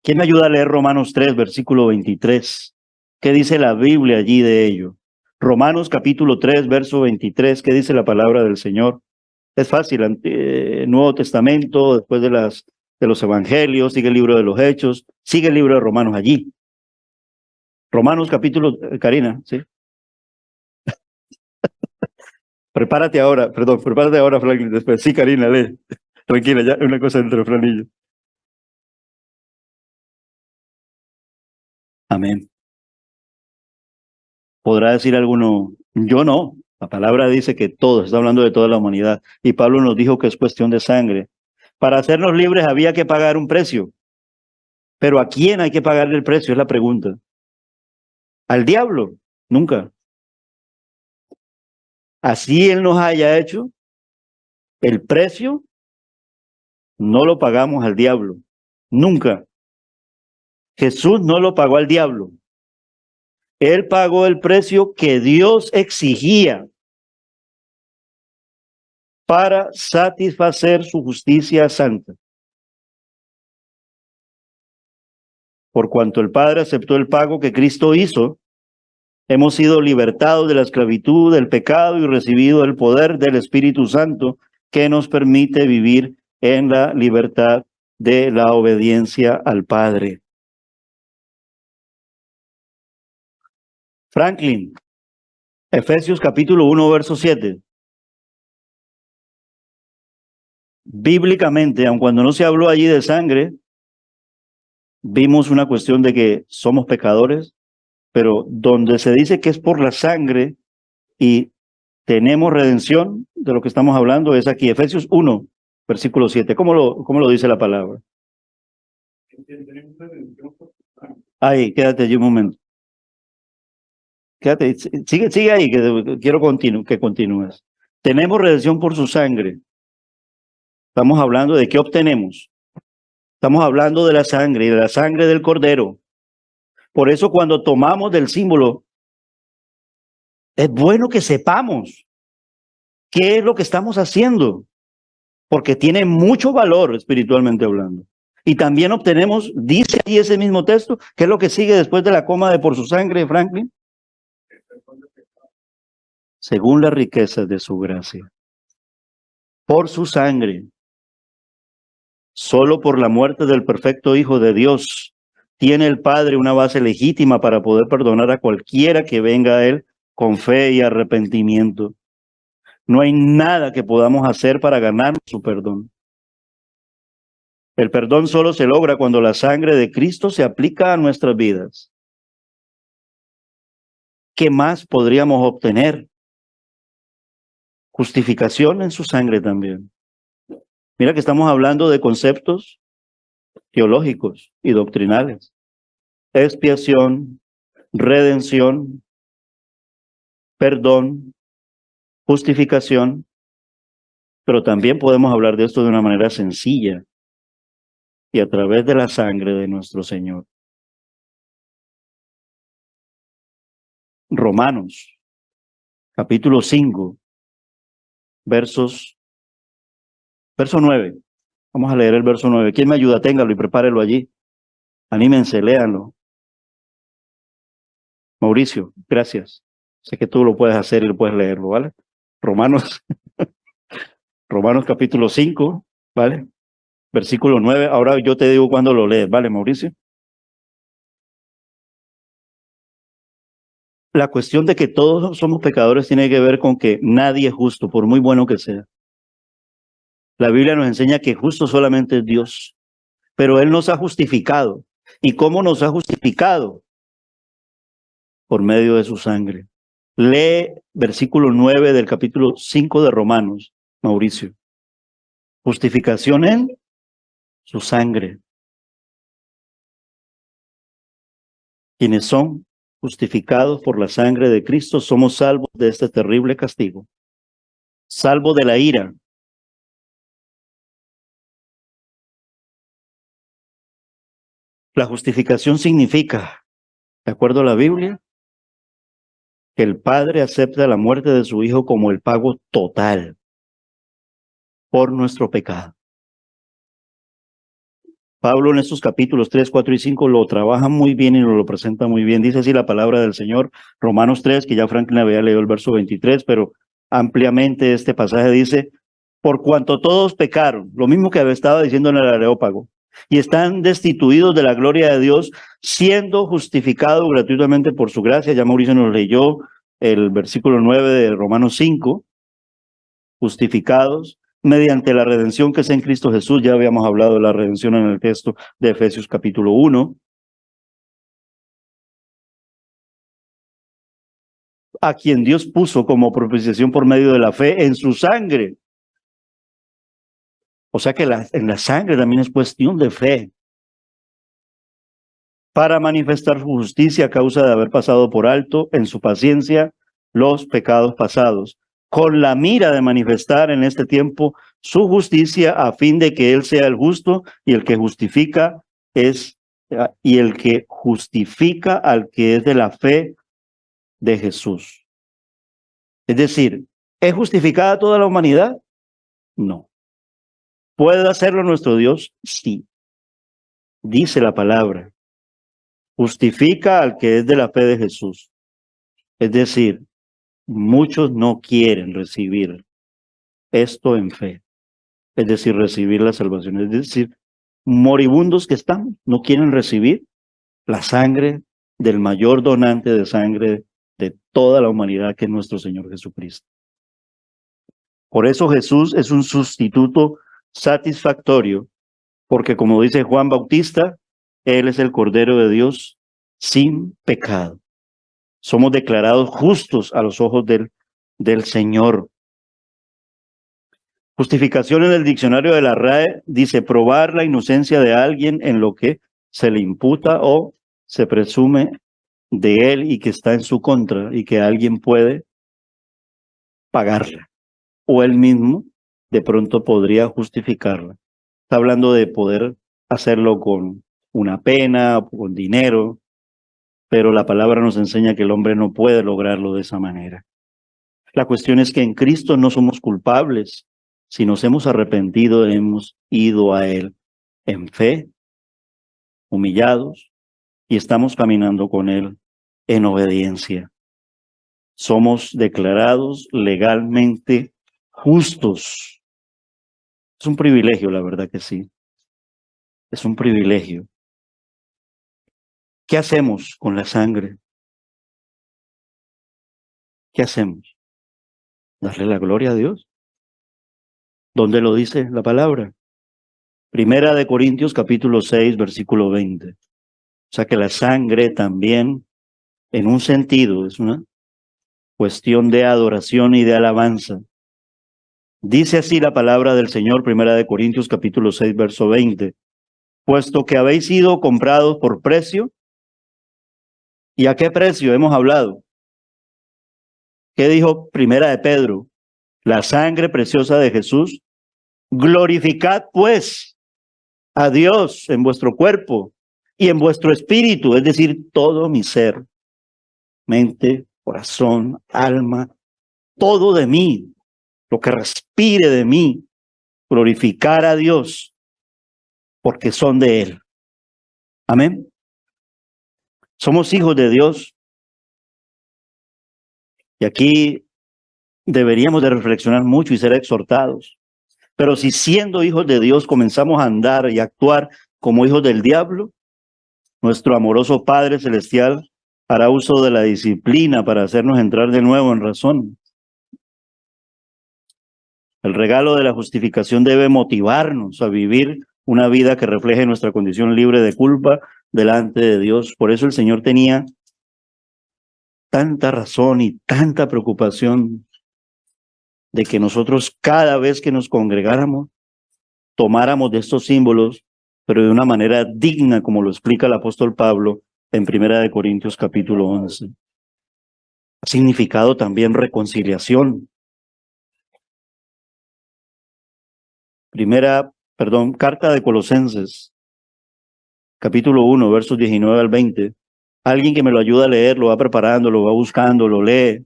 ¿Quién me ayuda a leer Romanos 3, versículo 23? ¿Qué dice la Biblia allí de ello? Romanos capítulo 3, verso 23, ¿qué dice la palabra del Señor? Es fácil, Nuevo Testamento, después de los Evangelios, sigue el libro de los Hechos, sigue el libro de Romanos allí. Romanos capítulo, Karina, ¿sí? Prepárate ahora, Franklin, después. Sí, Karina, lee. Tranquila, ya, una cosa entre Fran y yo. Amén. Podrá decir alguno, yo no. La palabra dice que todos, está hablando de toda la humanidad. Y Pablo nos dijo que es cuestión de sangre. Para hacernos libres había que pagar un precio. Pero ¿a quién hay que pagarle el precio? Es la pregunta. ¿Al diablo? Nunca. Así él nos haya hecho, el precio no lo pagamos al diablo. Nunca. Jesús no lo pagó al diablo. Él pagó el precio que Dios exigía para satisfacer su justicia santa. Por cuanto el Padre aceptó el pago que Cristo hizo, hemos sido libertados de la esclavitud, del pecado y recibido el poder del Espíritu Santo que nos permite vivir en la libertad de la obediencia al Padre. Franklin, Efesios capítulo 1, verso 7. Bíblicamente, aun cuando no se habló allí de sangre, vimos una cuestión de que somos pecadores, pero donde se dice que es por la sangre y tenemos redención, de lo que estamos hablando es aquí, Efesios 1, versículo 7. ¿Cómo lo dice la palabra? Ahí, quédate allí un momento. Quédate, sigue ahí, que quiero que continúes. Tenemos redención por su sangre. Estamos hablando de qué obtenemos. Estamos hablando de la sangre y de la sangre del Cordero. Por eso cuando tomamos del símbolo, es bueno que sepamos qué es lo que estamos haciendo, porque tiene mucho valor espiritualmente hablando. Y también obtenemos, dice ahí ese mismo texto, ¿qué es lo que sigue después de la coma de por su sangre, Franklin? Según las riquezas de su gracia. Por su sangre. Solo por la muerte del perfecto Hijo de Dios tiene el Padre una base legítima para poder perdonar a cualquiera que venga a Él con fe y arrepentimiento. No hay nada que podamos hacer para ganar su perdón. El perdón solo se logra cuando la sangre de Cristo se aplica a nuestras vidas. ¿Qué más podríamos obtener? Justificación en su sangre también. Mira que estamos hablando de conceptos teológicos y doctrinales. Expiación, redención, perdón, justificación, pero también podemos hablar de esto de una manera sencilla y a través de la sangre de nuestro Señor. Romanos, capítulo 5, verso 9. Vamos a leer el verso 9. ¿Quién me ayuda? Téngalo y prepárelo allí. Anímense, léanlo. Mauricio, gracias. Sé que tú lo puedes hacer y lo puedes leerlo, ¿vale? Romanos capítulo 5, ¿vale? Versículo 9. Ahora yo te digo cuándo lo lees, ¿vale, Mauricio? La cuestión de que todos somos pecadores tiene que ver con que nadie es justo, por muy bueno que sea. La Biblia nos enseña que justo solamente es Dios, pero Él nos ha justificado. ¿Y cómo nos ha justificado? Por medio de su sangre. Lee versículo 9 del capítulo 5 de Romanos, Mauricio. Justificación en su sangre. Quienes son justificados por la sangre de Cristo somos salvos de este terrible castigo. Salvos de la ira. La justificación significa, de acuerdo a la Biblia, que el Padre acepta la muerte de su Hijo como el pago total por nuestro pecado. Pablo en estos capítulos 3, 4 y 5 lo trabaja muy bien y lo presenta muy bien. Dice así la palabra del Señor, Romanos 3, que ya Franklin había leído el verso 23, pero ampliamente este pasaje dice, por cuanto todos pecaron, lo mismo que estaba diciendo en el Areópago, y están destituidos de la gloria de Dios, siendo justificados gratuitamente por su gracia. Ya Mauricio nos leyó el versículo 9 de Romanos 5, justificados mediante la redención que es en Cristo Jesús. Ya habíamos hablado de la redención en el texto de Efesios capítulo 1. A quien Dios puso como propiciación por medio de la fe en su sangre. O sea que en la sangre también es cuestión de fe. Para manifestar su justicia a causa de haber pasado por alto en su paciencia los pecados pasados, con la mira de manifestar en este tiempo su justicia a fin de que Él sea el justo y el que justifica al que es de la fe de Jesús. Es decir, ¿es justificada toda la humanidad? No. ¿Puede hacerlo nuestro Dios? Sí. Dice la palabra, justifica al que es de la fe de Jesús. Es decir, muchos no quieren recibir esto en fe, es decir, recibir la salvación. Es decir, moribundos que estamos, no quieren recibir la sangre del mayor donante de sangre de toda la humanidad, que es nuestro Señor Jesucristo. Por eso Jesús es un sustituto satisfactorio, porque como dice Juan Bautista, Él es el Cordero de Dios sin pecado. Somos declarados justos a los ojos del Señor. Justificación en el diccionario de la RAE dice probar la inocencia de alguien en lo que se le imputa o se presume de él y que está en su contra y que alguien puede pagarla o él mismo de pronto podría justificarla. Está hablando de poder hacerlo con una pena, con dinero, pero la palabra nos enseña que el hombre no puede lograrlo de esa manera. La cuestión es que en Cristo no somos culpables. Si nos hemos arrepentido, hemos ido a Él en fe, humillados, y estamos caminando con Él en obediencia. Somos declarados legalmente justos. Es un privilegio, la verdad que sí. Es un privilegio. ¿Qué hacemos con la sangre? ¿Qué hacemos? ¿Darle la gloria a Dios? ¿Dónde lo dice la palabra? Primera de Corintios capítulo 6, versículo 20. O sea que la sangre también, en un sentido, es una cuestión de adoración y de alabanza. Dice así la palabra del Señor, Primera de Corintios capítulo 6, verso 20. Puesto que habéis sido comprados por precio. ¿Y a qué precio hemos hablado? ¿Qué dijo Primera de Pedro? La sangre preciosa de Jesús. Glorificad pues a Dios en vuestro cuerpo y en vuestro espíritu, es decir, todo mi ser, mente, corazón, alma, todo de mí, lo que respire de mí, glorificar a Dios, porque son de Él. Amén. Somos hijos de Dios. Y aquí deberíamos de reflexionar mucho y ser exhortados. Pero si siendo hijos de Dios comenzamos a andar y actuar como hijos del diablo, nuestro amoroso Padre Celestial hará uso de la disciplina para hacernos entrar de nuevo en razón. El regalo de la justificación debe motivarnos a vivir una vida que refleje nuestra condición libre de culpa delante de Dios. Por eso el Señor tenía tanta razón y tanta preocupación de que nosotros cada vez que nos congregáramos, tomáramos de estos símbolos, pero de una manera digna, como lo explica el apóstol Pablo en Primera de Corintios capítulo 11. Ha significado también reconciliación. Carta de Colosenses, capítulo 1, versos 19 al 20. Alguien que me lo ayude a leer, lo va preparando, lo va buscando, lo lee.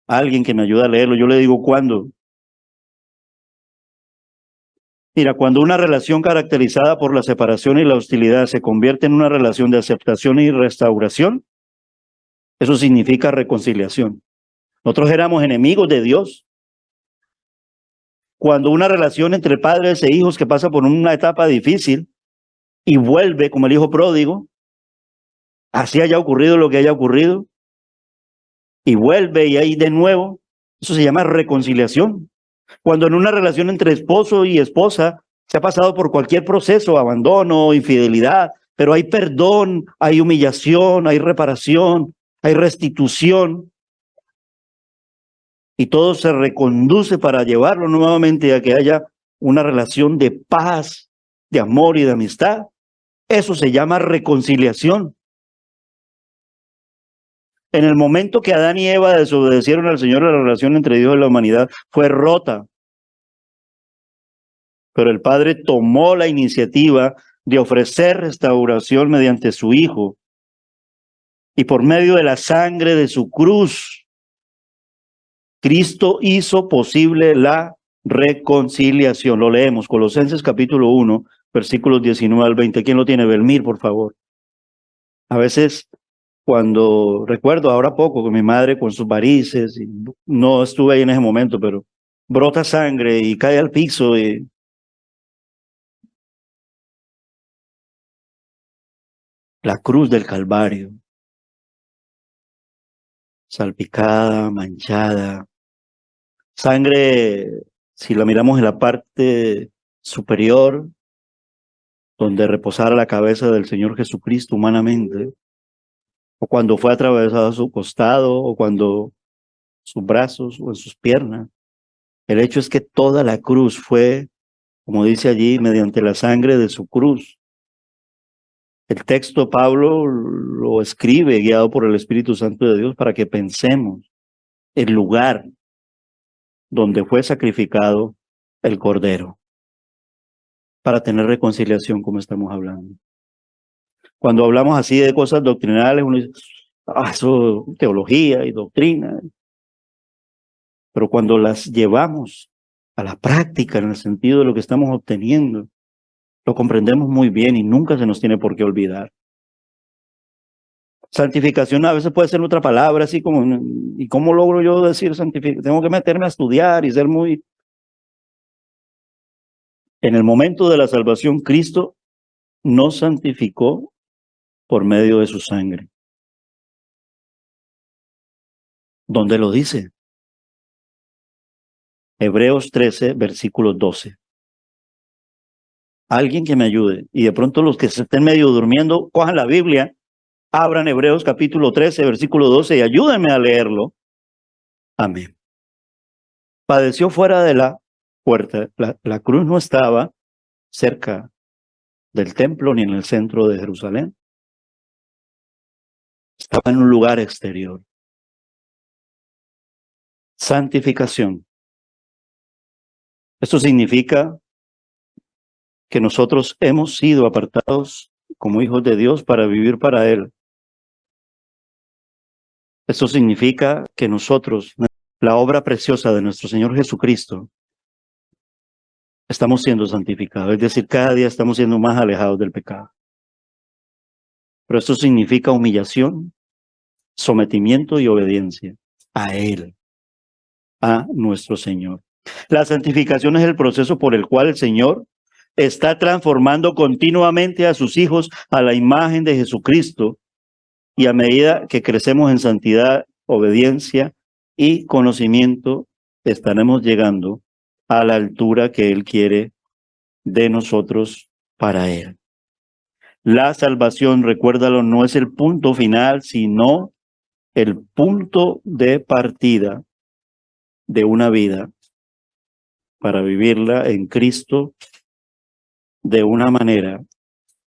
Alguien que me ayude a leerlo. Yo le digo cuándo. Mira, cuando una relación caracterizada por la separación y la hostilidad se convierte en una relación de aceptación y restauración, eso significa reconciliación. Nosotros éramos enemigos de Dios. Cuando una relación entre padres e hijos que pasa por una etapa difícil y vuelve como el hijo pródigo, así haya ocurrido lo que haya ocurrido, y vuelve y ahí de nuevo, eso se llama reconciliación. Cuando en una relación entre esposo y esposa se ha pasado por cualquier proceso, abandono, infidelidad, pero hay perdón, hay humillación, hay reparación, hay restitución, y todo se reconduce para llevarlo nuevamente a que haya una relación de paz, de amor y de amistad. Eso se llama reconciliación. En el momento que Adán y Eva desobedecieron al Señor, la relación entre Dios y la humanidad fue rota. Pero el Padre tomó la iniciativa de ofrecer restauración mediante su Hijo. Y por medio de la sangre de su cruz, Cristo hizo posible la reconciliación. Lo leemos, Colosenses capítulo 1, versículos 19 al 20. ¿Quién lo tiene? Belmir, por favor. A veces, cuando recuerdo ahora poco con mi madre con sus varices, y no estuve ahí en ese momento, pero brota sangre y cae al piso y la cruz del Calvario, salpicada, manchada, sangre, si la miramos en la parte superior, donde reposara la cabeza del Señor Jesucristo humanamente, o cuando fue atravesado a su costado, o cuando sus brazos o en sus piernas. El hecho es que toda la cruz fue, como dice allí, mediante la sangre de su cruz. El texto Pablo lo escribe guiado por el Espíritu Santo de Dios para que pensemos el lugar donde fue sacrificado el Cordero para tener reconciliación, como estamos hablando. Cuando hablamos así de cosas doctrinales, uno dice, eso es teología y doctrina. Pero cuando las llevamos a la práctica en el sentido de lo que estamos obteniendo, lo comprendemos muy bien y nunca se nos tiene por qué olvidar. Santificación a veces puede ser otra palabra, así como, ¿y cómo logro yo decir santificación? Tengo que meterme a estudiar y ser muy... En el momento de la salvación, Cristo nos santificó por medio de su sangre. ¿Dónde lo dice? Hebreos 13, versículo 12. Alguien que me ayude. Y de pronto los que se estén medio durmiendo, cojan la Biblia, abran Hebreos capítulo 13, versículo 12 y ayúdenme a leerlo. Amén. Padeció fuera de la puerta. La cruz no estaba cerca del templo ni en el centro de Jerusalén. Estaba en un lugar exterior. Santificación. Esto significa que nosotros hemos sido apartados como hijos de Dios para vivir para Él. Esto significa que nosotros, la obra preciosa de nuestro Señor Jesucristo, estamos siendo santificados. Es decir, cada día estamos siendo más alejados del pecado. Pero esto significa humillación, sometimiento y obediencia a Él, a nuestro Señor. La santificación es el proceso por el cual el Señor está transformando continuamente a sus hijos a la imagen de Jesucristo, y a medida que crecemos en santidad, obediencia y conocimiento, estaremos llegando a la altura que Él quiere de nosotros para Él. La salvación, recuérdalo, no es el punto final, sino el punto de partida de una vida para vivirla en Cristo de una manera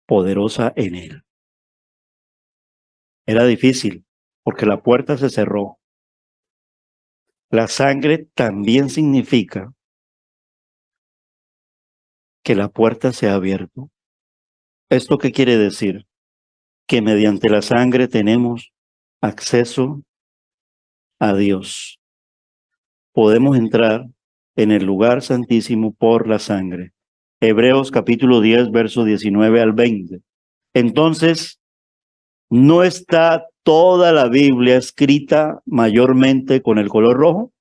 poderosa en Él. Era difícil porque la puerta se cerró. La sangre también significa que la puerta se ha abierto. ¿Esto qué quiere decir? Que mediante la sangre tenemos acceso a Dios. Podemos entrar en el lugar santísimo por la sangre. Hebreos capítulo 10, verso 19 al 20. Entonces, ¿no está toda la Biblia escrita mayormente con el color rojo?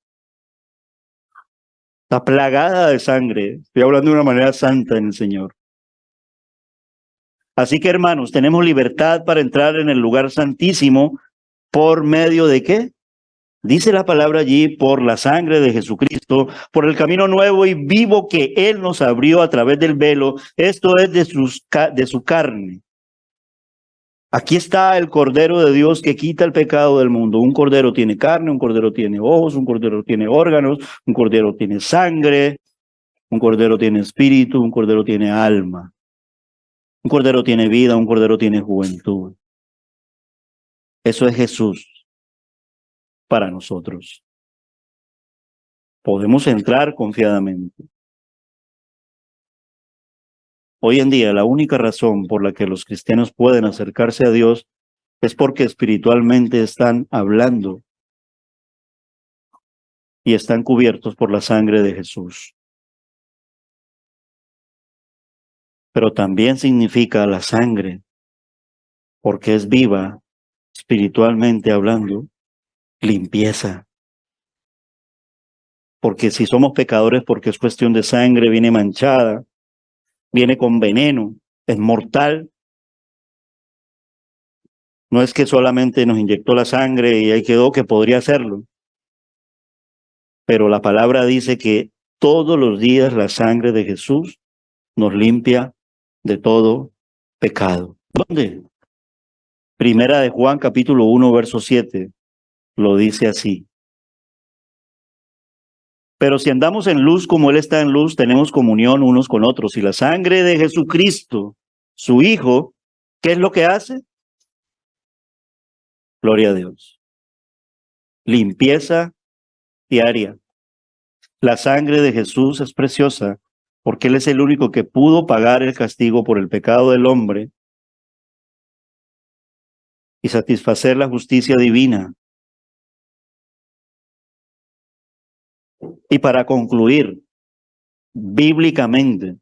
Está plagada de sangre. Estoy hablando de una manera santa en el Señor. Así que, hermanos, tenemos libertad para entrar en el lugar santísimo por medio de ¿qué? Dice la palabra allí, por la sangre de Jesucristo, por el camino nuevo y vivo que Él nos abrió a través del velo, esto es de su carne. Aquí está el Cordero de Dios que quita el pecado del mundo. Un cordero tiene carne, un cordero tiene ojos, un cordero tiene órganos, un cordero tiene sangre, un cordero tiene espíritu, un cordero tiene alma. Un cordero tiene vida, un cordero tiene juventud. Eso es Jesús para nosotros. Podemos entrar confiadamente. Hoy en día, la única razón por la que los cristianos pueden acercarse a Dios es porque espiritualmente están hablando y están cubiertos por la sangre de Jesús. Pero también significa la sangre, porque es viva, espiritualmente hablando, limpieza. Porque si somos pecadores, porque es cuestión de sangre, viene manchada, viene con veneno, es mortal. No es que solamente nos inyectó la sangre y ahí quedó, que podría hacerlo. Pero la palabra dice que todos los días la sangre de Jesús nos limpia de todo pecado. ¿Dónde? Primera de Juan, capítulo 1, verso 7, lo dice así. Pero si andamos en luz como Él está en luz, tenemos comunión unos con otros. Y la sangre de Jesucristo, su Hijo, ¿qué es lo que hace? Gloria a Dios. Limpieza diaria. La sangre de Jesús es preciosa porque Él es el único que pudo pagar el castigo por el pecado del hombre y satisfacer la justicia divina. Y para concluir, bíblicamente,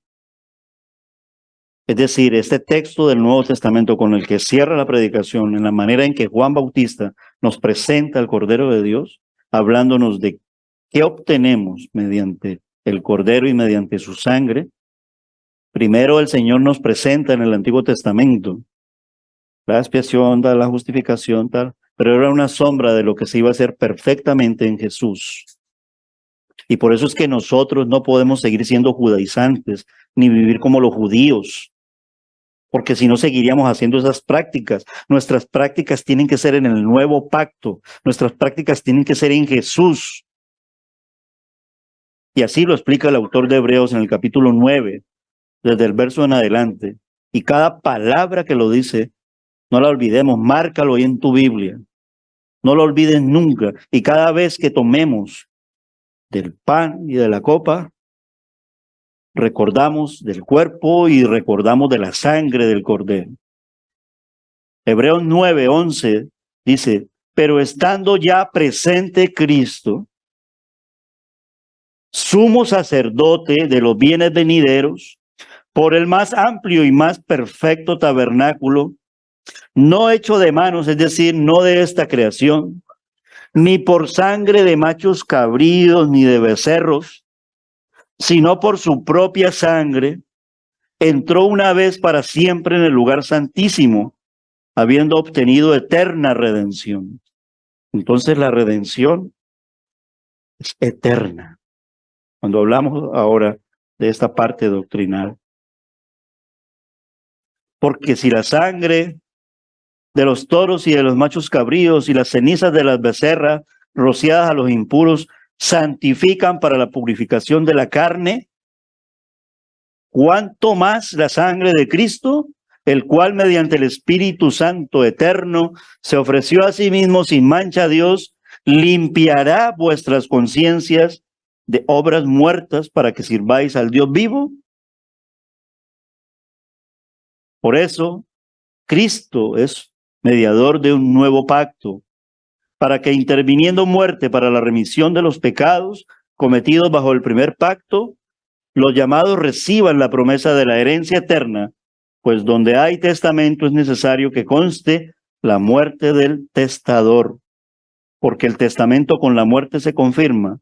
es decir, este texto del Nuevo Testamento con el que cierra la predicación, en la manera en que Juan Bautista nos presenta al Cordero de Dios, hablándonos de qué obtenemos mediante el Cordero y mediante su sangre. Primero el Señor nos presenta en el Antiguo Testamento la expiación, la justificación, tal, pero era una sombra de lo que se iba a hacer perfectamente en Jesús. Y por eso es que nosotros no podemos seguir siendo judaizantes, ni vivir como los judíos, porque si no seguiríamos haciendo esas prácticas. Nuestras prácticas tienen que ser en el nuevo pacto, nuestras prácticas tienen que ser en Jesús. Y así lo explica el autor de Hebreos en el capítulo 9, desde el verso en adelante. Y cada palabra que lo dice, no la olvidemos, márcalo ahí en tu Biblia. No lo olvides nunca. Y cada vez que tomemos del pan y de la copa, recordamos del cuerpo y recordamos de la sangre del Cordero. Hebreos 9:11 dice, pero estando ya presente Cristo, sumo sacerdote de los bienes venideros, por el más amplio y más perfecto tabernáculo, no hecho de manos, es decir, no de esta creación, ni por sangre de machos cabríos ni de becerros, sino por su propia sangre, entró una vez para siempre en el lugar santísimo, habiendo obtenido eterna redención. Entonces la redención es eterna. Cuando hablamos ahora de esta parte doctrinal. Porque si la sangre de los toros y de los machos cabríos y las cenizas de las becerras rociadas a los impuros santifican para la purificación de la carne, ¿cuánto más la sangre de Cristo, el cual mediante el Espíritu Santo eterno se ofreció a sí mismo sin mancha a Dios, limpiará vuestras conciencias de obras muertas para que sirváis al Dios vivo? Por eso, Cristo es mediador de un nuevo pacto, para que interviniendo muerte para la remisión de los pecados cometidos bajo el primer pacto, los llamados reciban la promesa de la herencia eterna, pues donde hay testamento es necesario que conste la muerte del testador, porque el testamento con la muerte se confirma,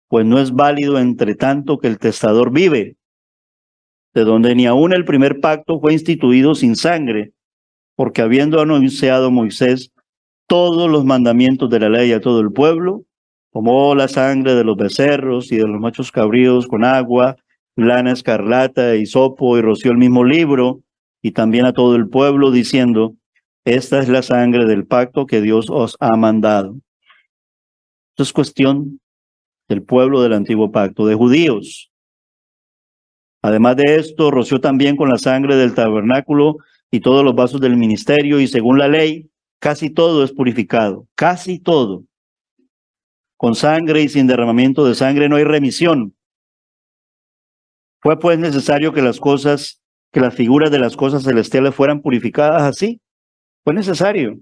pues no es válido entre tanto que el testador vive, de donde ni aun el primer pacto fue instituido sin sangre, porque habiendo anunciado Moisés todos los mandamientos de la ley a todo el pueblo, tomó la sangre de los becerros y de los machos cabríos con agua, lana escarlata, hisopo, y roció el mismo libro, y también a todo el pueblo, diciendo: esta es la sangre del pacto que Dios os ha mandado. Esto es cuestión del pueblo del antiguo pacto, de judíos. Además de esto, roció también con la sangre del tabernáculo y todos los vasos del ministerio, y según la ley, casi todo es purificado, casi todo. Con sangre y sin derramamiento de sangre no hay remisión. Fue pues necesario que las figuras de las cosas celestiales fueran purificadas así. Fue necesario.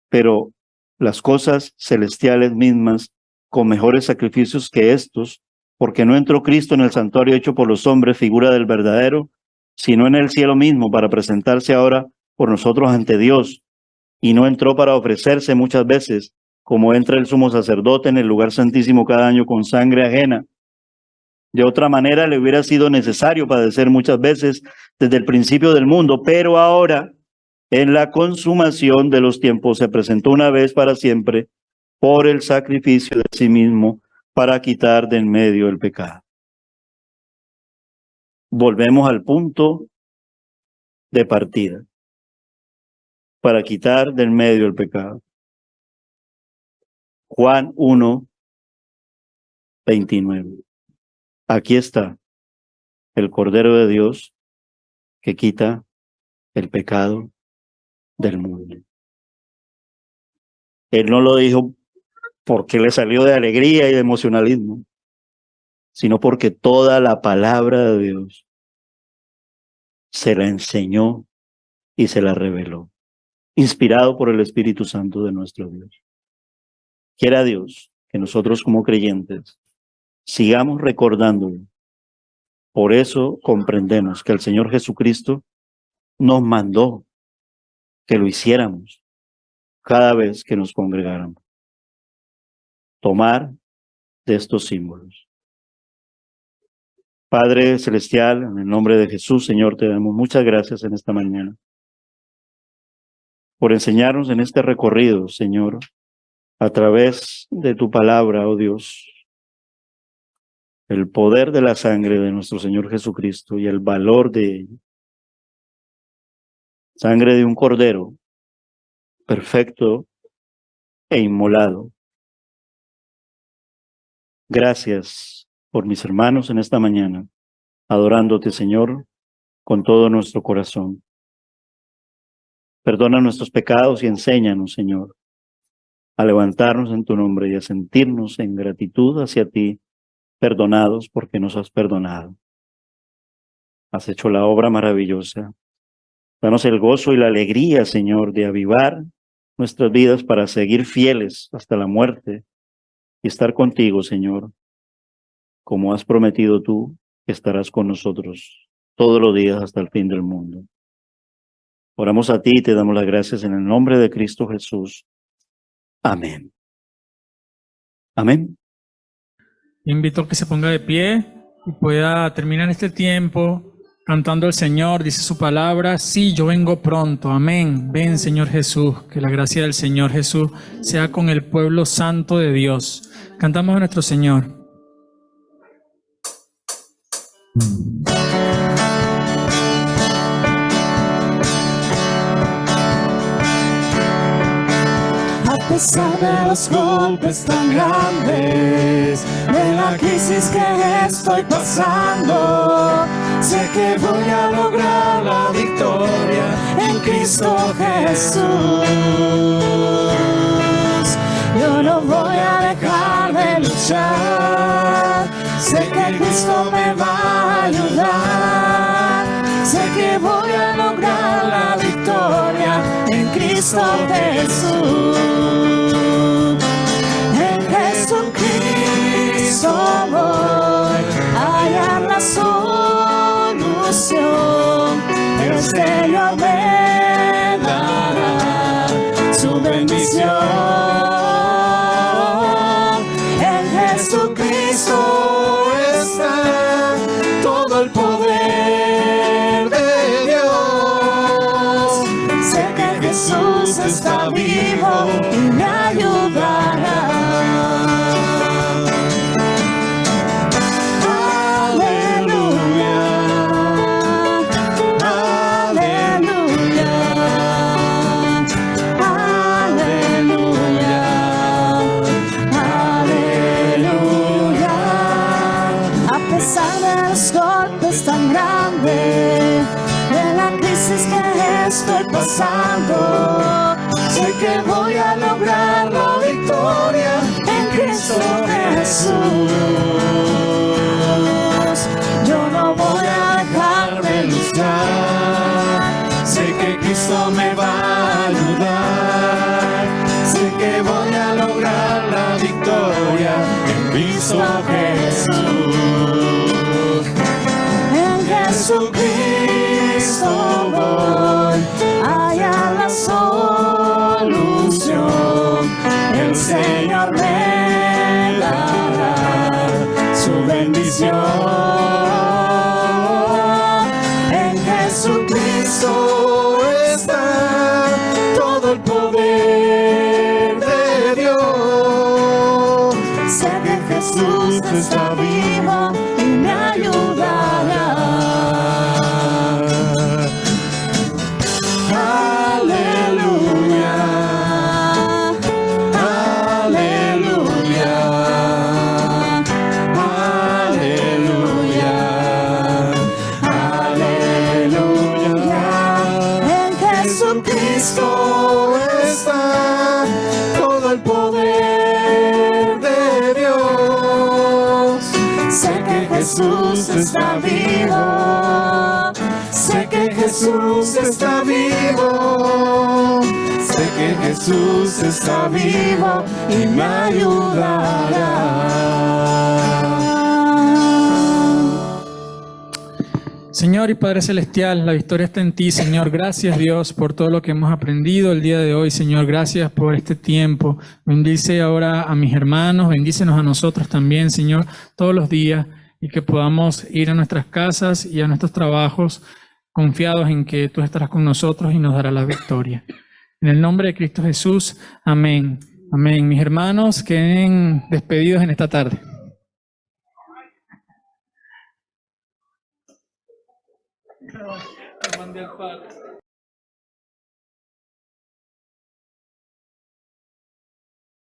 Pero las cosas celestiales mismas, con mejores sacrificios que estos, porque no entró Cristo en el santuario hecho por los hombres, figura del verdadero, sino en el cielo mismo, para presentarse ahora por nosotros ante Dios, y no entró para ofrecerse muchas veces, como entra el sumo sacerdote en el lugar santísimo cada año con sangre ajena. De otra manera le hubiera sido necesario padecer muchas veces desde el principio del mundo, pero ahora, en la consumación de los tiempos, se presentó una vez para siempre por el sacrificio de sí mismo para quitar de en medio el pecado. Volvemos al punto de partida, para quitar del medio el pecado. Juan 1, 29. Aquí está el Cordero de Dios que quita el pecado del mundo. Él no lo dijo porque le salió de alegría y de emocionalismo, sino porque toda la palabra de Dios se la enseñó y se la reveló, inspirado por el Espíritu Santo de nuestro Dios. Quiera Dios que nosotros como creyentes sigamos recordándolo. Por eso comprendemos que el Señor Jesucristo nos mandó que lo hiciéramos cada vez que nos congregáramos. Tomar de estos símbolos. Padre Celestial, en el nombre de Jesús, Señor, te damos muchas gracias en esta mañana por enseñarnos en este recorrido, Señor, a través de tu palabra, oh Dios, el poder de la sangre de nuestro Señor Jesucristo y el valor de ella. Sangre de un cordero perfecto e inmolado. Gracias por mis hermanos en esta mañana, adorándote, Señor, con todo nuestro corazón. Perdona nuestros pecados y enséñanos, Señor, a levantarnos en tu nombre y a sentirnos en gratitud hacia ti, perdonados porque nos has perdonado. Has hecho la obra maravillosa. Danos el gozo y la alegría, Señor, de avivar nuestras vidas para seguir fieles hasta la muerte y estar contigo, Señor, como has prometido tú, que estarás con nosotros todos los días hasta el fin del mundo. Oramos a ti y te damos las gracias en el nombre de Cristo Jesús. Amén. Amén. Invito a que se ponga de pie y pueda terminar este tiempo cantando al Señor. Dice su palabra: sí, yo vengo pronto. Amén. Ven, Señor Jesús. Que la gracia del Señor Jesús sea con el pueblo santo de Dios. Cantamos a nuestro Señor. A pesar de los golpes tan grandes, de la crisis que estoy pasando, sé que voy a lograr la victoria en Cristo Jesús. Yo no voy a dejar de luchar, sé que Cristo me va a ayudar. Cristo Jesús. En Jesucristo voy a hallar la solución. El Señor me dará su bendición. En Jesucristo está todo el poder de Dios. Sé que Jesús está vivo y me ayudará. Aleluya, aleluya, aleluya, aleluya. A pesar de los golpes tan grandes, de la crisis que estoy pasando, sé que voy a lograr la victoria en Cristo Jesús. Yo no voy a dejar de luchar, sé que Cristo me va a ayudar, sé que voy a lograr la victoria en Cristo Jesús. En Jesucristo voy a hallar la solución. El Señor me dará su bendición. En Jesucristo está todo el poder de Dios. Sé que Jesús está vivo y me ayudará. Aleluya, aleluya, aleluya, aleluya. En Jesucristo está todo el poder de Dios. Sé que Jesús está vivo. Sé que Jesús está vivo. Sé que Jesús está vivo y me ayudará. Señor y Padre Celestial, la victoria está en ti, Señor. Gracias, Dios, por todo lo que hemos aprendido el día de hoy, Señor. Gracias por este tiempo. Bendice ahora a mis hermanos, bendícenos a nosotros también, Señor, todos los días, y que podamos ir a nuestras casas y a nuestros trabajos confiados en que tú estarás con nosotros y nos darás la victoria. En el nombre de Cristo Jesús, amén. Amén. Mis hermanos, queden despedidos en esta tarde.